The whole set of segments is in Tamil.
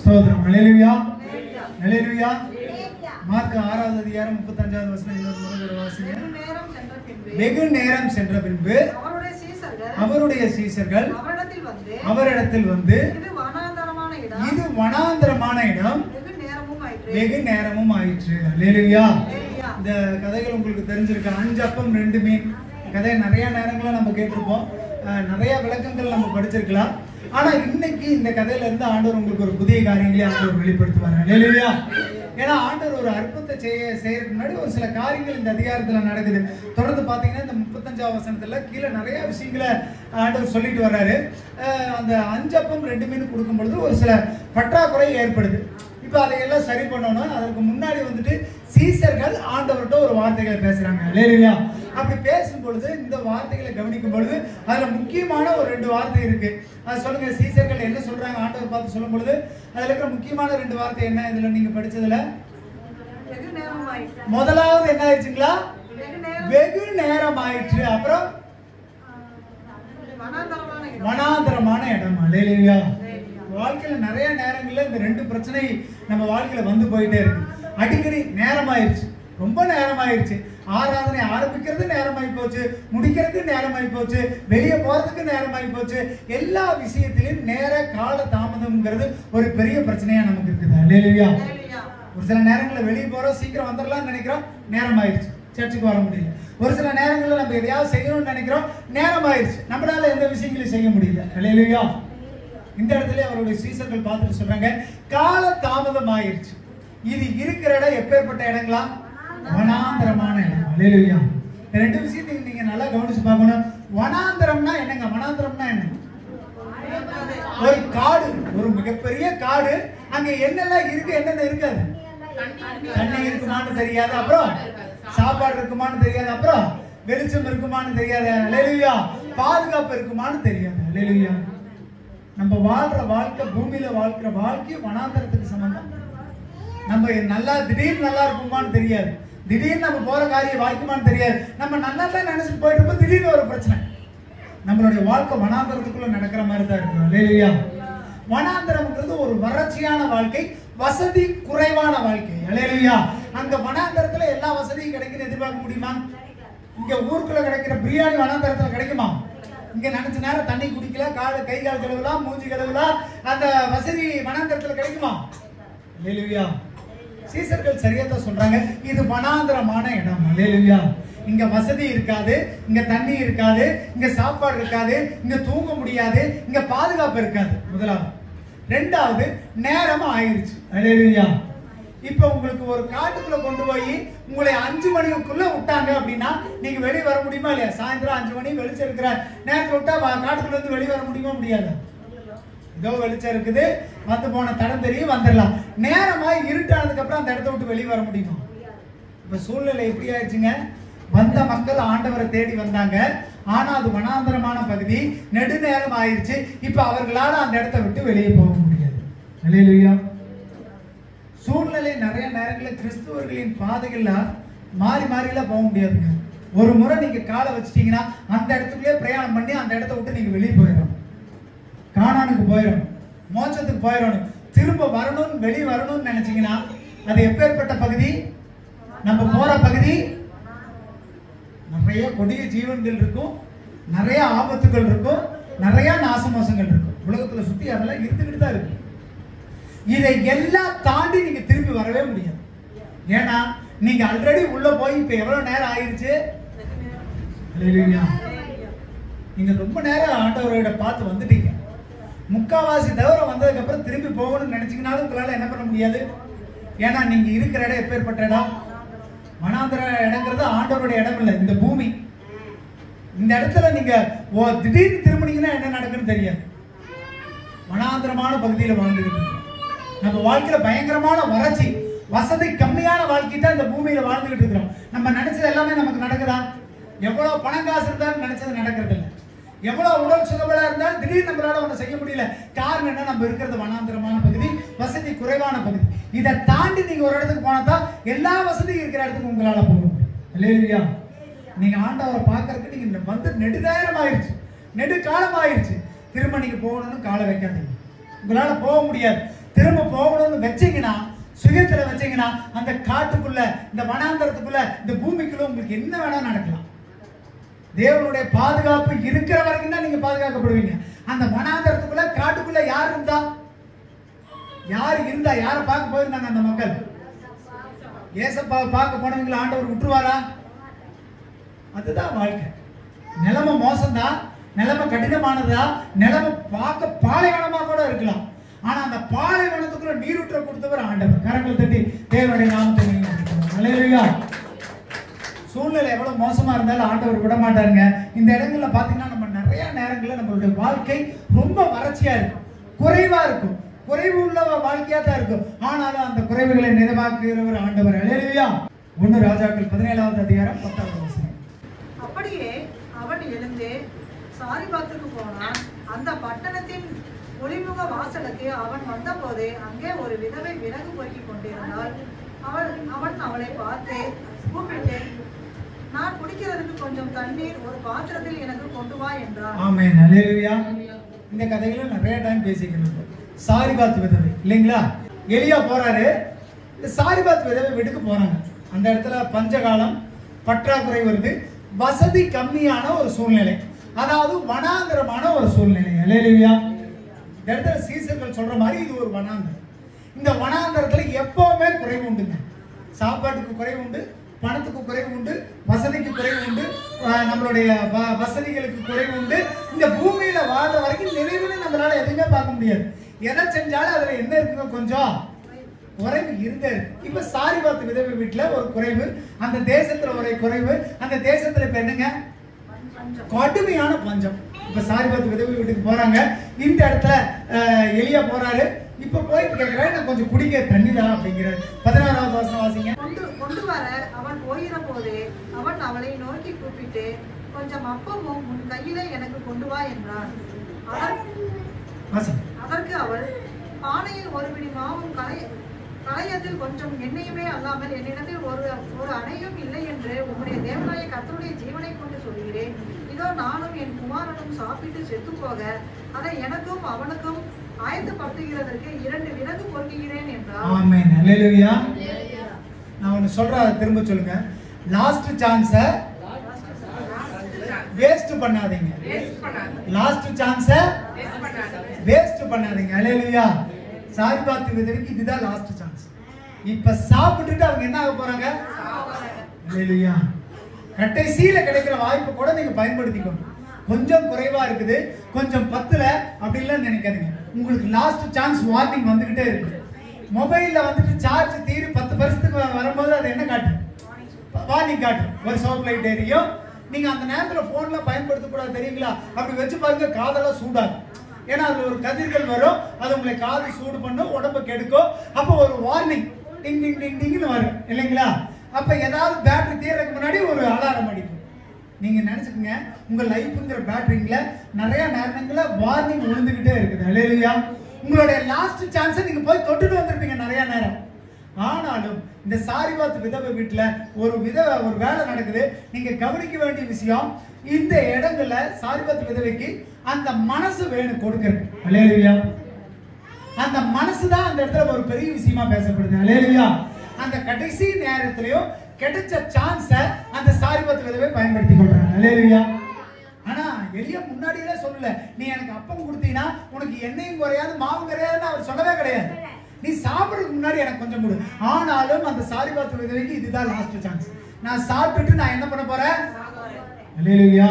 ஸ்தோத்திரம். ஹல்லேலூயா, ஹல்லேலூயா. மார்க் 6வது அதிகாரம் 35வது வசனம் இன்னொரு முறை வாசிங்க. வெகு நேரம் சென்ற பின்பு அவருடைய சீசர்கள் அவரிடத்தில் வந்து இது வனாந்தரமான இடம், வெகு நேரமும் ஆயிற்று. ஹல்லேலூயா. இந்த கதைகள் உங்களுக்கு தெரிஞ்சிருக்கு. 5 அப்பம் 2 மீன் கதை நிறைய நேரங்கள நம்ம கேட்டிருப்போம், நிறைய விளக்கங்கள் நம்ம படிச்சிருக்கலாம். ஆனா இன்னைக்கு இந்த கதையில இருந்து ஆண்டவர் உங்களுக்கு ஒரு புதிய காரியங்களை ஆண்டவர் வெளிப்படுத்துவார். ஹல்லேலூயா. ஏன்னா ஆண்டவர் ஒரு அற்புதத்தை செய்யறதுக்கு முன்னாடி ஒரு சில காரியங்கள் இந்த அதிகாரத்துல நடக்குது. தொடர்ந்து பாத்தீங்கன்னா இந்த 35வது வசனத்துல கீழே நிறைய விஷயங்களை ஆண்டவர் சொல்லிட்டு வர்றாரு. அந்த 5 அப்பம் 2 மீன் கொடுக்கும் பொழுது ஒரு சில பற்றாக்குறை ஏற்படுது. இப்போ அதையெல்லாம் சரி பண்ணணும். அதற்கு முன்னாடி வந்துட்டு சீசர்கள் ஆண்டவர்கிட்ட ஒரு வார்த்தைகளை பேசுறாங்க. ஹல்லேலூயா. அப்படி பேசும் பொழுது இந்த வார்த்தைகளை கவனிக்கும் பொழுது அதுல முக்கியமான ஒரு 2 வார்த்தை இருக்கு. அது சொல்லுங்க, சீசர்கள் என்ன சொல்றாங்க ஆண்டவர் பார்த்து சொல்லும் பொழுது அதுல இருக்கிற முக்கியமான 2 வார்த்தை என்ன? இதுல நீங்க படிச்சதுல முதலாவது என்ன ஆயிடுச்சுங்களா? வெகு நேரம் ஆயிற்று. அப்புறம் வனாந்தரமான இடம். ஹல்லேலூயா. வாழ்க்கையில நிறைய நேரங்கள்ல இந்த 2 பிரச்சனை நம்ம வாழ்க்கையில வந்து போயிட்டே இருக்கு. அடிக்கடி நேரம் ஆயிடுச்சு, ரொம்ப நேரம் ஆயிடுச்சு, ஆராதனை ஆரம்பிக்கிறது நேரமாயி போச்சு, முடிக்கிறது நேரமாயி போச்சு, வெளியே போறதுக்கு நேரமாயி போச்சு. எல்லா விஷயத்திலும் நேர கால தாமதம்ங்கிறது ஒரு பெரிய பிரச்சனையா நமக்கு இருக்குது. ஹல்லேலூயா. ஒரு சில நேரங்களில் வெளியே போறோம், சீக்கிரம் வந்துடலாம்னு நினைக்கிறோம், நேரம் ஆயிடுச்சு, சர்ச்சுக்கு வர முடியல. ஒரு சில நேரங்களில் நம்ம எதையாவது செய்யணும்னு நினைக்கிறோம், நேரம் ஆயிடுச்சு, நம்மளால எந்த விஷயங்களையும் செய்ய முடியல. ஹல்லேலூயா. இந்த இடத்துல அவருடைய சீசர்கள் பார்த்துட்டு சொல்றாங்க, கால தாமதம் ஆயிடுச்சு. இது இருக்கிற இடம் எப்பேற்பட்ட இடங்களா? வனாந்தரமான இடம். ஹல்லேலூயா. 2 விஷயத்தையும் நீங்க நல்லா கவனிச்சு பார்க்கணும். வனாந்தரம்னா என்னங்க? வனாந்தரம்னா என்ன? ஒரு காடு, ஒரு மிகப்பெரிய காடு. அங்க என்னெல்லாம் இருக்கு, என்னென்ன இருக்காது? தண்ணி இருக்குமான்னு தெரியாது, அப்புறம் சாப்பாடு இருக்குமான்னு தெரியாது, அப்புறம் வெளிச்சம் இருக்குமான்னு தெரியாது. ஹல்லேலூயா. பாதுகாப்பு இருக்குமான்னு தெரியாது. ஹல்லேலூயா. நம்ம வாழ்ற வாழ்க்கை, பூமியில வாழ்க்கிற வாழ்க்கை வனாந்தரத்துக்கு சம்பந்தம். நம்ம நல்லா திடீர்னு நல்லா இருக்குமான்னு தெரியாது, திடீர்னு நம்ம போற காரியம் வாய்க்குமான்னு தெரியாது. நம்ம நல்லா நினைச்சிட்டு போயிட்டு இருப்போம், திடீர்னு ஒரு பிரச்சனை. நம்மளுடைய வாழ்க்கை வனாந்தரத்துக்குள்ள நடக்கிற மாதிரி தான் இருக்கும். ஹல்லேலூயா. வனாந்தரம்ங்கிறது ஒரு வறட்சியான வாழ்க்கை, வசதி குறைவான வாழ்க்கை. ஹல்லேலூயா. அங்க வனாந்தரத்துல எல்லா வசதியும் கிடைக்குன்னு எதிர்பார்க்க முடியுமா? இங்க ஊருக்குள்ள கிடைக்கிற பிரியாணி வனாந்தரத்துல கிடைக்குமா? இங்க நினைச்ச நேரம் தண்ணி குடிக்கல, கை கால் கழுவலாம், மூஞ்சி கழுவலாம், அந்த வசதி வனாந்தரத்துல கிடைக்குமா? ஹல்லேலூயா. சீசர்கள் சரியா தான் சொல்றாங்க, இது வனாந்தரமான இடம். ஹல்லேலூயா. இங்க வசதி இருக்காது, இங்க தண்ணி இருக்காது, இங்க சாப்பாடு இருக்காது, இங்க தூங்க முடியாது, இங்க பாதுகாப்பு இருக்காது. முதலாவது. 2வது, நேரம் ஆயிருச்சு. ஹல்லேலூயா. இப்ப உங்களுக்கு ஒரு காட்டுக்குள்ள கொண்டு போய் உங்களை 5 மணிக்குள்ள விட்டாங்க அப்படின்னா நீங்க வெளியே வர முடியுமா இல்லையா? சாயந்தரம் 5 மணி வெளிச்சம் இருக்கிற நேரத்தில் விட்டா காட்டுக்குள்ள இருந்து வெளியே வர முடியுமா? முடியாது. ஏதோ வெளிச்சம் இருக்குது, வந்து போன தடம் தெரியும், வந்துடலாம். நேரமாய் இருட்டானதுக்கு அப்புறம் அந்த இடத்த விட்டு வெளியே வர முடியுமா? இப்ப சூழ்நிலை எப்படி ஆயிடுச்சுங்க? வந்த மக்கள் ஆண்டவரை தேடி வந்தாங்க, ஆனா அது வனாந்தரமான பகுதி, நெடுநேரம் ஆயிடுச்சு. இப்ப அவர்களால அந்த இடத்தை விட்டு வெளியே போக முடியாது. ஹல்லேலூயா. சூழ்நிலை நிறைய நேரங்களில் கிறிஸ்துவர்களின் பாதைகள்ல மாறி மாறிலாம் போக முடியாதுங்க. ஒரு முறை நீங்க காலை வச்சிட்டீங்கன்னா அந்த இடத்துக்குள்ளே பிரயாணம் பண்ணி அந்த இடத்த விட்டு நீங்க வெளியே போயிடணும். கானானுக்கு போயிடணும், மோட்சத்துக்கு போயிடணும். திரும்ப வரணும்னு வெளியே வரணும்னு நினைச்சீங்கன்னா அது எப்பேற்பட்ட பகுதி? நம்ம போற பகுதி நிறைய கொடிய ஜீவன்கள் இருக்கும், நிறைய ஆபத்துகள் இருக்கும், நிறைய நாசமோசங்கள் இருக்கும். உலகத்துல சுத்தி அதெல்லாம் இருந்துகிட்டு தான் இருக்கு. இதை எல்லாம் தாண்டி நீங்க திரும்பி வரவே முடியாது. ஏன்னா நீங்க ஆல்ரெடி உள்ள போய் இப்ப எவ்வளவு நேரம் ஆயிருச்சு? நீங்க ரொம்ப நேரம் ஆண்டவரோட பார்த்து வந்துட்டீங்க. முக்காவாசி தவிர வந்ததுக்கு அப்புறம் திரும்பி போகணும்னு நினைச்சீங்கன்னாலும் உங்களால என்ன பண்ண முடியாது. ஏன்னா நீங்க இருக்கிற இடம் எப்பேற்பட்ட இடம்? வனாந்தர இடங்கிறது ஆண்டவருடைய இடம் இல்லை, இந்த பூமி. இந்த இடத்துல நீங்க திடீர்னு திரும்பினீங்கன்னா என்ன நடக்குன்னு தெரியாது. வனாந்தரமான பகுதியில் வாழ்ந்துகிட்டு நம்ம வாழ்க்கையில பயங்கரமான வறட்சி, வசதி கம்மியான வாழ்க்கை தான் இந்த பூமியில வாழ்ந்துகிட்டு இருக்கிறோம். நம்ம நினைச்சது எல்லாமே நமக்கு நடக்குதா? எவ்வளவு பணம் காசு இருந்தாலும் நினைச்சது நடக்கிறது இல்லை. எவ்வளவு உடல் சுகபலா இருந்தாலும் திடீர்னு நம்மளால ஒண்ணு செய்ய முடியல. காரணம் என்ன? நம்ம இருக்கிறது வனாந்தரமான பகுதி, வசதி குறைவான பகுதி. இதை தாண்டி நீங்க ஒரு இடத்துக்கு போனாதான் எல்லா வசதியும் இருக்கிற இடத்துக்கு உங்களால போக முடியும். ஹல்லேலூயா. நீங்க ஆண்டவரை பார்க்கறதுக்கு நீங்க வந்து நெடுநேரம் ஆயிடுச்சு, நெடு காலம் ஆயிடுச்சு. திரும்ப நீங்க போகணும்னு காலை வைக்காதீங்க, உங்களால போக முடியாது. திரும்ப போகணும்னு வச்சீங்கன்னா, சுயத்துல வச்சீங்கன்னா, அந்த காட்டுக்குள்ள, இந்த வனாந்தரத்துக்குள்ள, இந்த பூமிக்குள்ள உங்களுக்கு என்ன வேணா நடக்கலாம். தேவனுடைய பாதுகாப்பு இருக்கிற வரைக்கும் தான் நீங்க பாதுகாக்கப்படுவீங்க. அந்த வனாந்தரத்துக்குள்ள, காட்டுக்குள்ள யார் இருந்தா, யாரை பார்க்க போயிருந்தாங்க அந்த மக்கள்? ஏசப்பாவை பார்க்க போனவங்களை ஆண்டவர் விட்டுருவாரா? அதுதான் வாழ்க்கை. நிலைமை மோசம்தான், நிலைமை கடினமானதா, நிலைமை பார்க்க பாலைவனமா கூட இருக்கலாம். ஆனா அந்த பாலைவனத்துக்குள்ள நீரூற்ற கொடுத்தவர் ஆண்டவர். கரங்களை தட்டி தேவனுடைய நாமத்தை அல்லேலூயா. சூழ்நிலை எவ்வளவு மோசமா இருந்தாலும் ஆண்டவர் விட மாட்டாருங்க. இந்த இடங்கள்ல பாத்தீங்கன்னா நம்ம நிறைய நேரங்களில் நம்மளுடைய வாழ்க்கை ரொம்ப வறட்சியா இருக்கும், குறைவா இருக்கும், குறைவு உள்ள வாழ்க்கையா தான் இருக்கும். ஆனாலும் அந்த குறைவுகளை நிறைவாக்குகிறவர் ஆண்டவர். அல்லேலூயா. 1 ராஜாக்கள் 17வது அதிகாரம் 10வது வசனம். அப்படியே அவன் எழுந்து சாரிபாத்துக்கு போனான். அந்த பட்டணத்தின் ஒளிமுக வாசலுக்கு அவன் வந்தபோது அங்கே ஒரு விதவை விறகு பொறுக்கிக் கொண்டிருந்தாள். அவன் அவளை பார்த்து கூப்பிட்டு, நான் குடிக்கிறதுக்கு கொஞ்சம் தண்ணீர் ஒரு பாத்திரத்தில் எனக்கு கொண்டு வா என்றான். ஆமென். அல்லேலூயா. இந்த கதைகளை நிறைய டைம் பேசிக்கிறோம். சாரிபாத் விதவை இல்லைங்களா? எலியா போறாரு, இந்த சாரிபாத் விதவை வீட்டுக்கு போறாங்க. அந்த இடத்துல பஞ்சகாலம், பற்றாக்குறை வருது, வசதி கம்மியான ஒரு சூழ்நிலை, அதாவது வனாந்தரமான ஒரு சூழ்நிலை. அல்லேலூயா. இந்த இடத்துல சீசர்கள் சொல்ற மாதிரி இது ஒரு வனாந்தரம். இந்த வனாந்தரத்துல எப்பவுமே குறைவு உண்டுங்க. சாப்பாட்டுக்கு குறைவு உண்டு, பணத்துக்கு குறைவு உண்டு, வசதிக்கு குறைவு உண்டு, நம்மளுடைய வசதிகளுக்கு குறைவு உண்டு. இந்த பூமியில வாழ்ற வரைக்கும் நிறைவுன்னு நம்மளால எதுவுமே பார்க்க முடியாது. எதை செஞ்சாலும் அதுல என்ன இருக்குங்க, கொஞ்சம் குறைவு இருந்தே இருக்கு. இப்ப சாரிபாத் விதவை வீட்டுல ஒரு குறைவு, அந்த தேசத்துல ஒரு குறைவு. அந்த தேசத்துல இப்ப என்னங்க, கடுமையான பஞ்சம். இப்ப சாரிபாத் விதவை வீட்டுக்கு போறாங்க. இந்த இடத்துல எலியா போறாரு. இப்ப போயிட்டு கேட்கிறாரு, நான் கொஞ்சம் குடிக்க தண்ணி தான் அப்படிங்கிறாரு. 16வது வசனம் வாசிங்க. கொண்டு வர அவன் போகிற போது அவன் அவளை நோக்கி கூப்பிட்டு, கொஞ்சம் அப்பமும் உன் கையில எனக்கு கொண்டு வா என்றான். அதற்கு அவள், பானையில் ஒரு பிடி மாவும் களையத்தில் கொஞ்சம் எண்ணெயுமே அல்லாமல் என்னிடத்தில் ஒரு அணையும் இல்லை என்று உம்முடைய தேவனாய கர்த்தருடைய ஜீவனை கொண்டு சொல்கிறேன். இதோ நானும் என் குமாரனும் சாப்பிட்டு செத்து போக அதை எனக்கும் அவனுக்கும் ஆயத்தப்படுத்துகிறதற்கு 2 விறகு பொறுக்குகிறேன் என்றார். ஆமென். அல்லேலூயா. நான் ஒன்னு சொல்றேன், அதை திரும்ப சொல்லுங்க. லாஸ்ட் சான்ஸ வேஸ்ட் பண்ணாதீங்க. லாஸ்ட் சான்ஸ வேஸ்ட் பண்ணாதீங்க. அல்லேலூயா. சாரிபாத் விதவைக்கு இதுதான் லாஸ்ட் சான்ஸ். இப்ப சாப்பிட்டுட்டு அவங்க என்ன ஆக போறாங்க? அல்லேலூயா. கடைசியில கிடைக்கிற வாய்ப்பு கூட நீங்க பயன்படுத்திக்கணும். கொஞ்சம் குறைவா இருக்குது, கொஞ்சம் பத்துல அப்படிலாம் நினைக்காதீங்க. உங்களுக்கு லாஸ்ட் சான்ஸ் வார்னிங் வந்துகிட்டே இருக்கு. மொபைல்ல வந்துட்டு சார்ஜ் தீரு 10% வரும்போது அது என்ன காட்டும்? வார்னிங் காட்டும். ஒரு சோப் லைட் எரியும். நீங்க அந்த நேரத்துல போன்ல பயன்படுத்தக்கூடாது, தெரியுங்களா? அப்படி வச்சு பாருங்க, காதெல்லாம் சூடாகும். ஏன்னா அதுல ஒரு கதிர்கள் வரும், அது உங்களை காது சூடு பண்ணும், உடம்பு கெடுக்கும். அப்போ ஒரு வார்னிங் டிங் டிங் டிங் டிங்னு வரும் இல்லைங்களா? அப்ப ஏதாவது பேட்டரி தீர்றதுக்கு முன்னாடி ஒரு அலாரம் அடிக்கும். நீங்க நினைச்சுக்கோங்க, உங்க லைஃப்ங்கிற பேட்டரிங்கள நிறைய நேரங்கள்ல வார்னிங் விழுந்துகிட்டே இருக்குது. அல்லேலூயா. உங்களுடைய லாஸ்ட் சான்ஸை நீங்க போய் தொட்டுட்டு வந்திருப்பீங்க நிறைய நேரம். ஆனாலும் இந்த சாரிபாத் விதவை வீட்டுல ஒரு வேலை நடக்குது. நீங்க கவனிக்க வேண்டிய விஷயம், இந்த இடங்கள்ல சாரிபாத் விதவைக்கு அந்த மனசு வேணும் கொடுக்கிறது. அல்லேலூயா. அந்த மனசுதான் அந்த இடத்துல ஒரு பெரிய விஷயமா பேசப்படுது. அல்லேலூயா. அந்த கடைசி நேரத்திலையும் கிடைச்ச சான்ஸ அந்த சாரிபாத் விதவை பயன்படுத்தி கொள்றாங்க. அல்லேலூயா. ஆனா எலியா முன்னாடியே சொல்லல, நீ எனக்கு அப்பம் கொடுத்தீங்கன்னா உனக்கு எண்ணெயும் குறையாது மாவும் குறையாதுன்னு அவர் சொல்லவே கிடையாது. நீ சாப்பிடுறதுக்கு முன்னாடி எனக்கு கொஞ்சம் கொடு. ஆனாலும் அந்த சாரிபாத் விதவைக்கு இதுதான் லாஸ்ட் சான்ஸ். நான் சாப்பிட்டுட்டு நான் என்ன பண்ண போறேன்? அல்லேலூயா.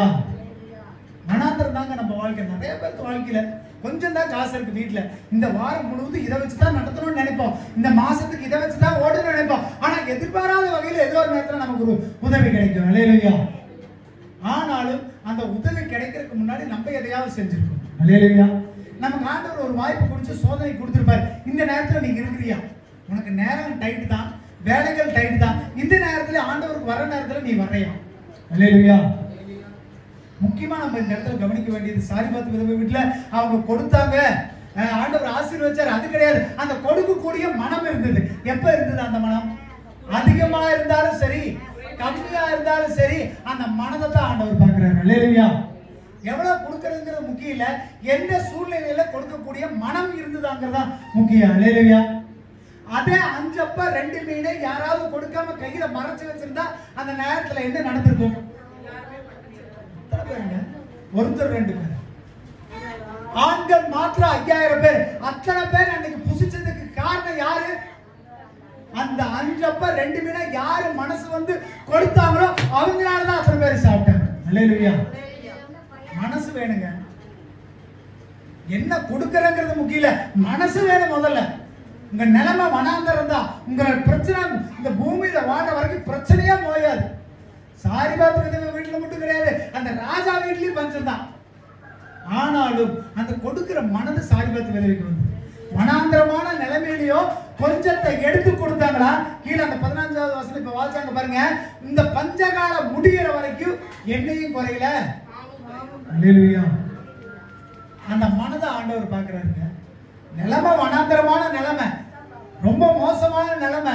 மனாந்தரம் தாங்க நம்ம வாழ்க்கை. நிறைய பேருக்கு வாழ்க்கையில கொஞ்சம் தான் காசு இருக்கு வீட்டுல. இந்த வாரம் முழுவதும் இதை வச்சுதான் நடத்தணும்னு நினைப்போம், இந்த மாசத்துக்கு இதை வச்சுதான் ஓடணும்னு நினைப்போம். ஆனா எதிர்பாராத வகையில ஏதோ ஒரு நேரத்துல நமக்கு ஒரு உதவி கிடைக்கும். அல்லேலூயா. ஆனாலும் அந்த உதவி கிடைக்கிறதுக்கு முன்னாடி நம்ம எதையாவது செஞ்சிருக்கோம். அல்லேலூயா. நமக்கு ஆண்டவர் ஒரு வாய்ப்பு கொடுத்து சோதனை கொடுத்திருப்பாரு. இந்த நேரத்துல நீங்க இருக்கிறியா? உனக்கு நேரம் டைட் தான், வேலைகள் டைட் தான். இந்த நேரத்துல ஆண்டவருக்கு வர நேரத்துல நீ வரையா? அல்லேலூயா. முக்கியமா நம்ம இந்த இடத்துல கவனிக்க வேண்டியது, சாரிபாத் விதவை வீட்டுல அவங்க கொடுத்தாங்க, ஆண்டவர் ஆசீர்வதிச்சார், அது கிடையாது. அந்த கொடுக்கக்கூடிய மனம் இருந்தது. எப்ப இருந்தது அந்த மனம்? அதிகமா இருந்தாலும் சரி, கம்மியா இருந்தாலும் சரி, அந்த மனதை தான் ஆண்டவர் பார்க்கிறாரு. அல்லேலூயா. எவ்வளவு கொடுக்கறதுங்கிறது முக்கியம் இல்ல, எந்த சூழ்நிலையில கொடுக்கக்கூடிய மனம் இருந்ததாங்கிறதா முக்கியம். அல்லேலூயா. அதே 5 அப்ப 2 மீனை யாராவது கொடுக்காம கையில மறைச்சு வச்சிருந்தா அந்த நேரத்துல என்ன நடந்திருக்கும்? ஒருத்தர் 2 பேர், ஆண்கள் மாத்திரம் 5000 பேர். அத்தனை பேர் அன்னைக்கு புசிச்சதுக்கு காரணம் யாரு? அந்த 5 அப்ப 2 மீனை யாரு மனசு வந்து கொடுத்தாங்களோ அவங்களாலதான் அத்தனை பேர் சாப்பிட்டாங்க. அல்லேலூயா. மனசு வேணுங்க. என்ன கொடுக்கறங்கிறது முக்கியம் இல்ல, மனசு வேணும் முதல்ல. உங்க நிலைமை வனாந்தரம் தான். உங்க பிரச்சனை இந்த பூமியில வாழ வரைக்கும் பிரச்சனையா போயாது. சாரிபாத் விதவை வீட்டுல மட்டும் கிடையாது, அந்த ராஜா வீட்லயும் பஞ்சம் தான். ஆனாலும் அந்த கொடுக்கிற மனது சாரிபாத் விதவைக்கு வந்து வனாந்தரமான நிலைமையிலயோ கொஞ்சத்தை எடுத்து கொடுத்தாங்களா? கீழே அந்த 15வது வசனம் இப்ப வாசிச்சாங்க பாருங்க. இந்த பஞ்சகாலம் முடிகிற வரைக்கும் எண்ணெயும் குறையல. அல்லேலூயா. அந்த மனதை ஆண்டவர் பார்க்கிறாருங்க. நிலைமை வனாந்தரமான நிலைமை, ரொம்ப மோசமான நிலைமை,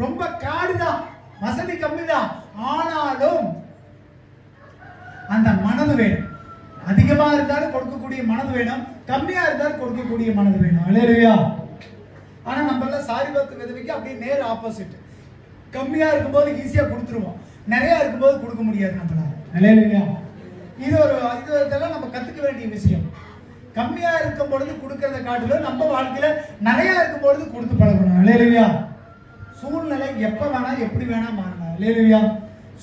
ரொம்ப காடுதான், வசதி கம்மிதான். ஆனாலும் அந்த மனது வேணும். அதிகமா இருந்தாலும் கொடுக்கக்கூடிய மனது வேணும், கம்மியா இருந்தாலும் கொடுக்கக்கூடிய மனது வேணும். அல்லேலூயா. ஆனா நம்ம எல்லாம் சாரிபாத் விதவைக்கு அப்படியே நேர் ஆப்போசிட். கம்மியா இருக்கும்போது ஈஸியா கொடுத்துருவோம், நிறைய இருக்கும்போது கொடுக்க முடியாது நம்மளால. அல்லேலூயா. இதெல்லாம் நம்ம கத்துக்க வேண்டிய விஷயம். கம்மியா இருக்கும் பொழுது கொடுக்கறத காட்டிலும் நம்ம வாழ்க்கையில நிறைய இருக்கும் பொழுது கொடுத்து பழகணும். அல்லேலூயா. சூழ்நிலை எப்ப வேணா எப்படி வேணா மாறலாம். அல்லேலூயா.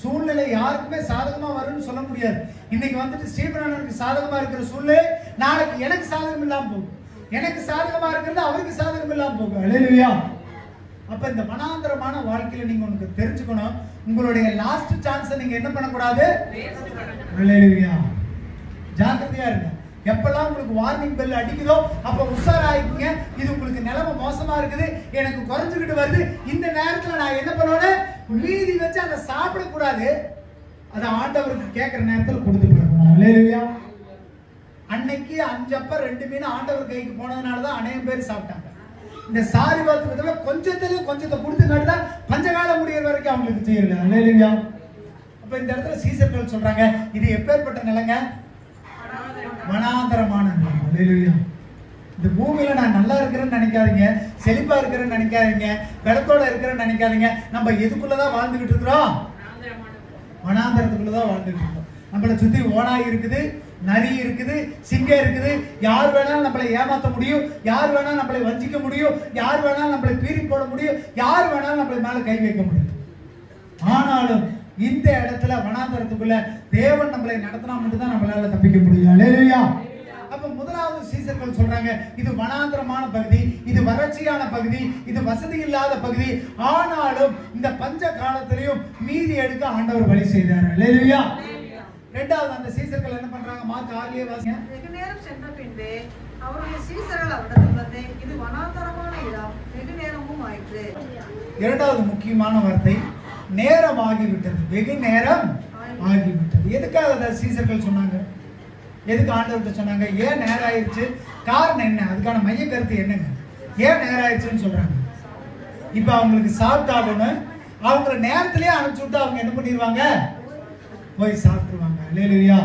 சூழ்நிலை யாருக்குமே சாதகமா வரும்னு சொல்ல முடியாது. இன்னைக்கு வந்துட்டு ஸ்ரீபரனுக்கு சாதகமா இருக்கிற சூழ்நிலை நாளைக்கு எனக்கு சாதகம் இல்லாம போகும், எனக்கு சாதகமா இருக்கிறது அவருக்கு சாதகம் இல்லாம போகும். அல்லேலூயா. அப்ப இந்த வனாந்தரமான வாழ்க்கையில நீங்க உங்களுக்கு தெரிஞ்சுக்கணும், உங்களுடைய லாஸ்ட் சான்ஸ் நீங்க என்ன பண்ணக்கூடாது? அல்லேலூயா. ஜாக்கிரதையா இருங்க. எப்பெல்லாம் உங்களுக்கு வார்னிங் பெல் அடிக்குதோ அப்ப உஷாராயிக்குங்க. இது உங்களுக்கு நிலைமை மோசமா இருக்குது, எனக்கு குறைஞ்சுக்கிட்டு வருது, இந்த நேரத்துல நான் என்ன பண்ணணும்? மீதி வச்சு அதை சாப்பிடக்கூடாது, அதை ஆண்டவருக்கு கேட்கிற நேரத்தில் கொடுத்துட்டு இருக்கணும். அல்லேலூயா. அன்னைக்கு 5 அப்ப 2 மீன் ஆண்டவர் கைக்கு போனதுனாலதான் அநேகம் பேர் சாப்பிட்டாங்க. இந்த சாரிபாத் விதவை கொஞ்சத்திலையும் கொஞ்சத்தை கொடுத்துக்காட்டு தான் பஞ்சகாலம் முடிகிற வரைக்கும் அவங்களுக்கு செய்யல. அல்லேலூயா. அப்ப இந்த இடத்துல சீசர்கள் சொல்றாங்க, இது எப்பேற்பட்ட நிலைங்க? வனாந்தரமான நிலம். அல்லேலூயா. இந்த பூமியில நான் நல்லா இருக்கிறேன்னு நினைக்காதீங்க, செழிப்பா இருக்கிறேன்னு நினைக்காதீங்க, வெள்ளத்தோட இருக்கிறேன்னு நினைக்காதீங்க. நம்ம எதுக்குள்ளதான் வாழ்ந்துகிட்டு இருக்கிறோம்? வனாந்தரத்துக்குள்ளதான் வாழ்ந்துட்டு இருக்கோம். நம்மளை சுத்தி ஓனாய் இருக்குது, நரி இருக்குது, சிங்கம் இருக்குது. யார் வேணாலும் நம்மளை ஏமாற்ற முடியும், யார் வேணாலும் நம்மளை வஞ்சிக்க முடியும், யார் வேணாலும் நம்மளை பீறி போட முடியும், யார் வேணாலும் நம்மளை மேல கை வைக்க முடியும். ஆனாலும் இந்த இடத்துல வனாந்தரத்துக்குள்ள தேவன் நம்மளை நடத்தினா மட்டும்தான் நம்மளால தப்பிக்க முடியும். அல்லேலூயா. அப்ப முதலாவது சீசர்கள் சொல்றாங்க, இது வனாந்தரமான பகுதி, இது வறட்சியான பகுதி, இது வசதி இல்லாத பகுதி. ஆனாலும் இந்த பஞ்ச காலத்திலையும் மீதி எடுக்க ஆண்டவர் வழி செய்தார். அல்லேலூயா. இரண்டாவது அந்த சீசர்கள் என்ன பண்றாங்க? மார்க் 6 வாசிங்க. வெகு நேரம் சென்ற பின்பு அவருடைய சீசர்கள் அவரிடத்தில் வந்து, இது வனாந்தரமான இடம், வெகு நேரமும் ஆயிற்று. இரண்டாவது முக்கியமான வார்த்தை நேரம் ஆகிவிட்டது. வெகு நேரம் ஆகிவிட்டது. எதுக்காக அதை சீசர்கள் சொன்னாங்க? எதுக்கு ஆண்டவர்கிட்ட சொன்னாங்க? ஏன் நேரம் ஆயிடுச்சு? காரணம் என்ன? அதுக்கான மைய கருத்து என்னங்க? ஏன் நேரம் ஆயிடுச்சுன்னு சொல்றாங்க? இப்ப அவங்களுக்கு சாப்பிட்டாகணும், அவங்கள நேரத்திலேயே அனுப்பிச்சு விட்டு அவங்க என்ன பண்ணிடுவாங்க? போய் சாப்பிட்டுருவாங்க. அல்லேலூயா.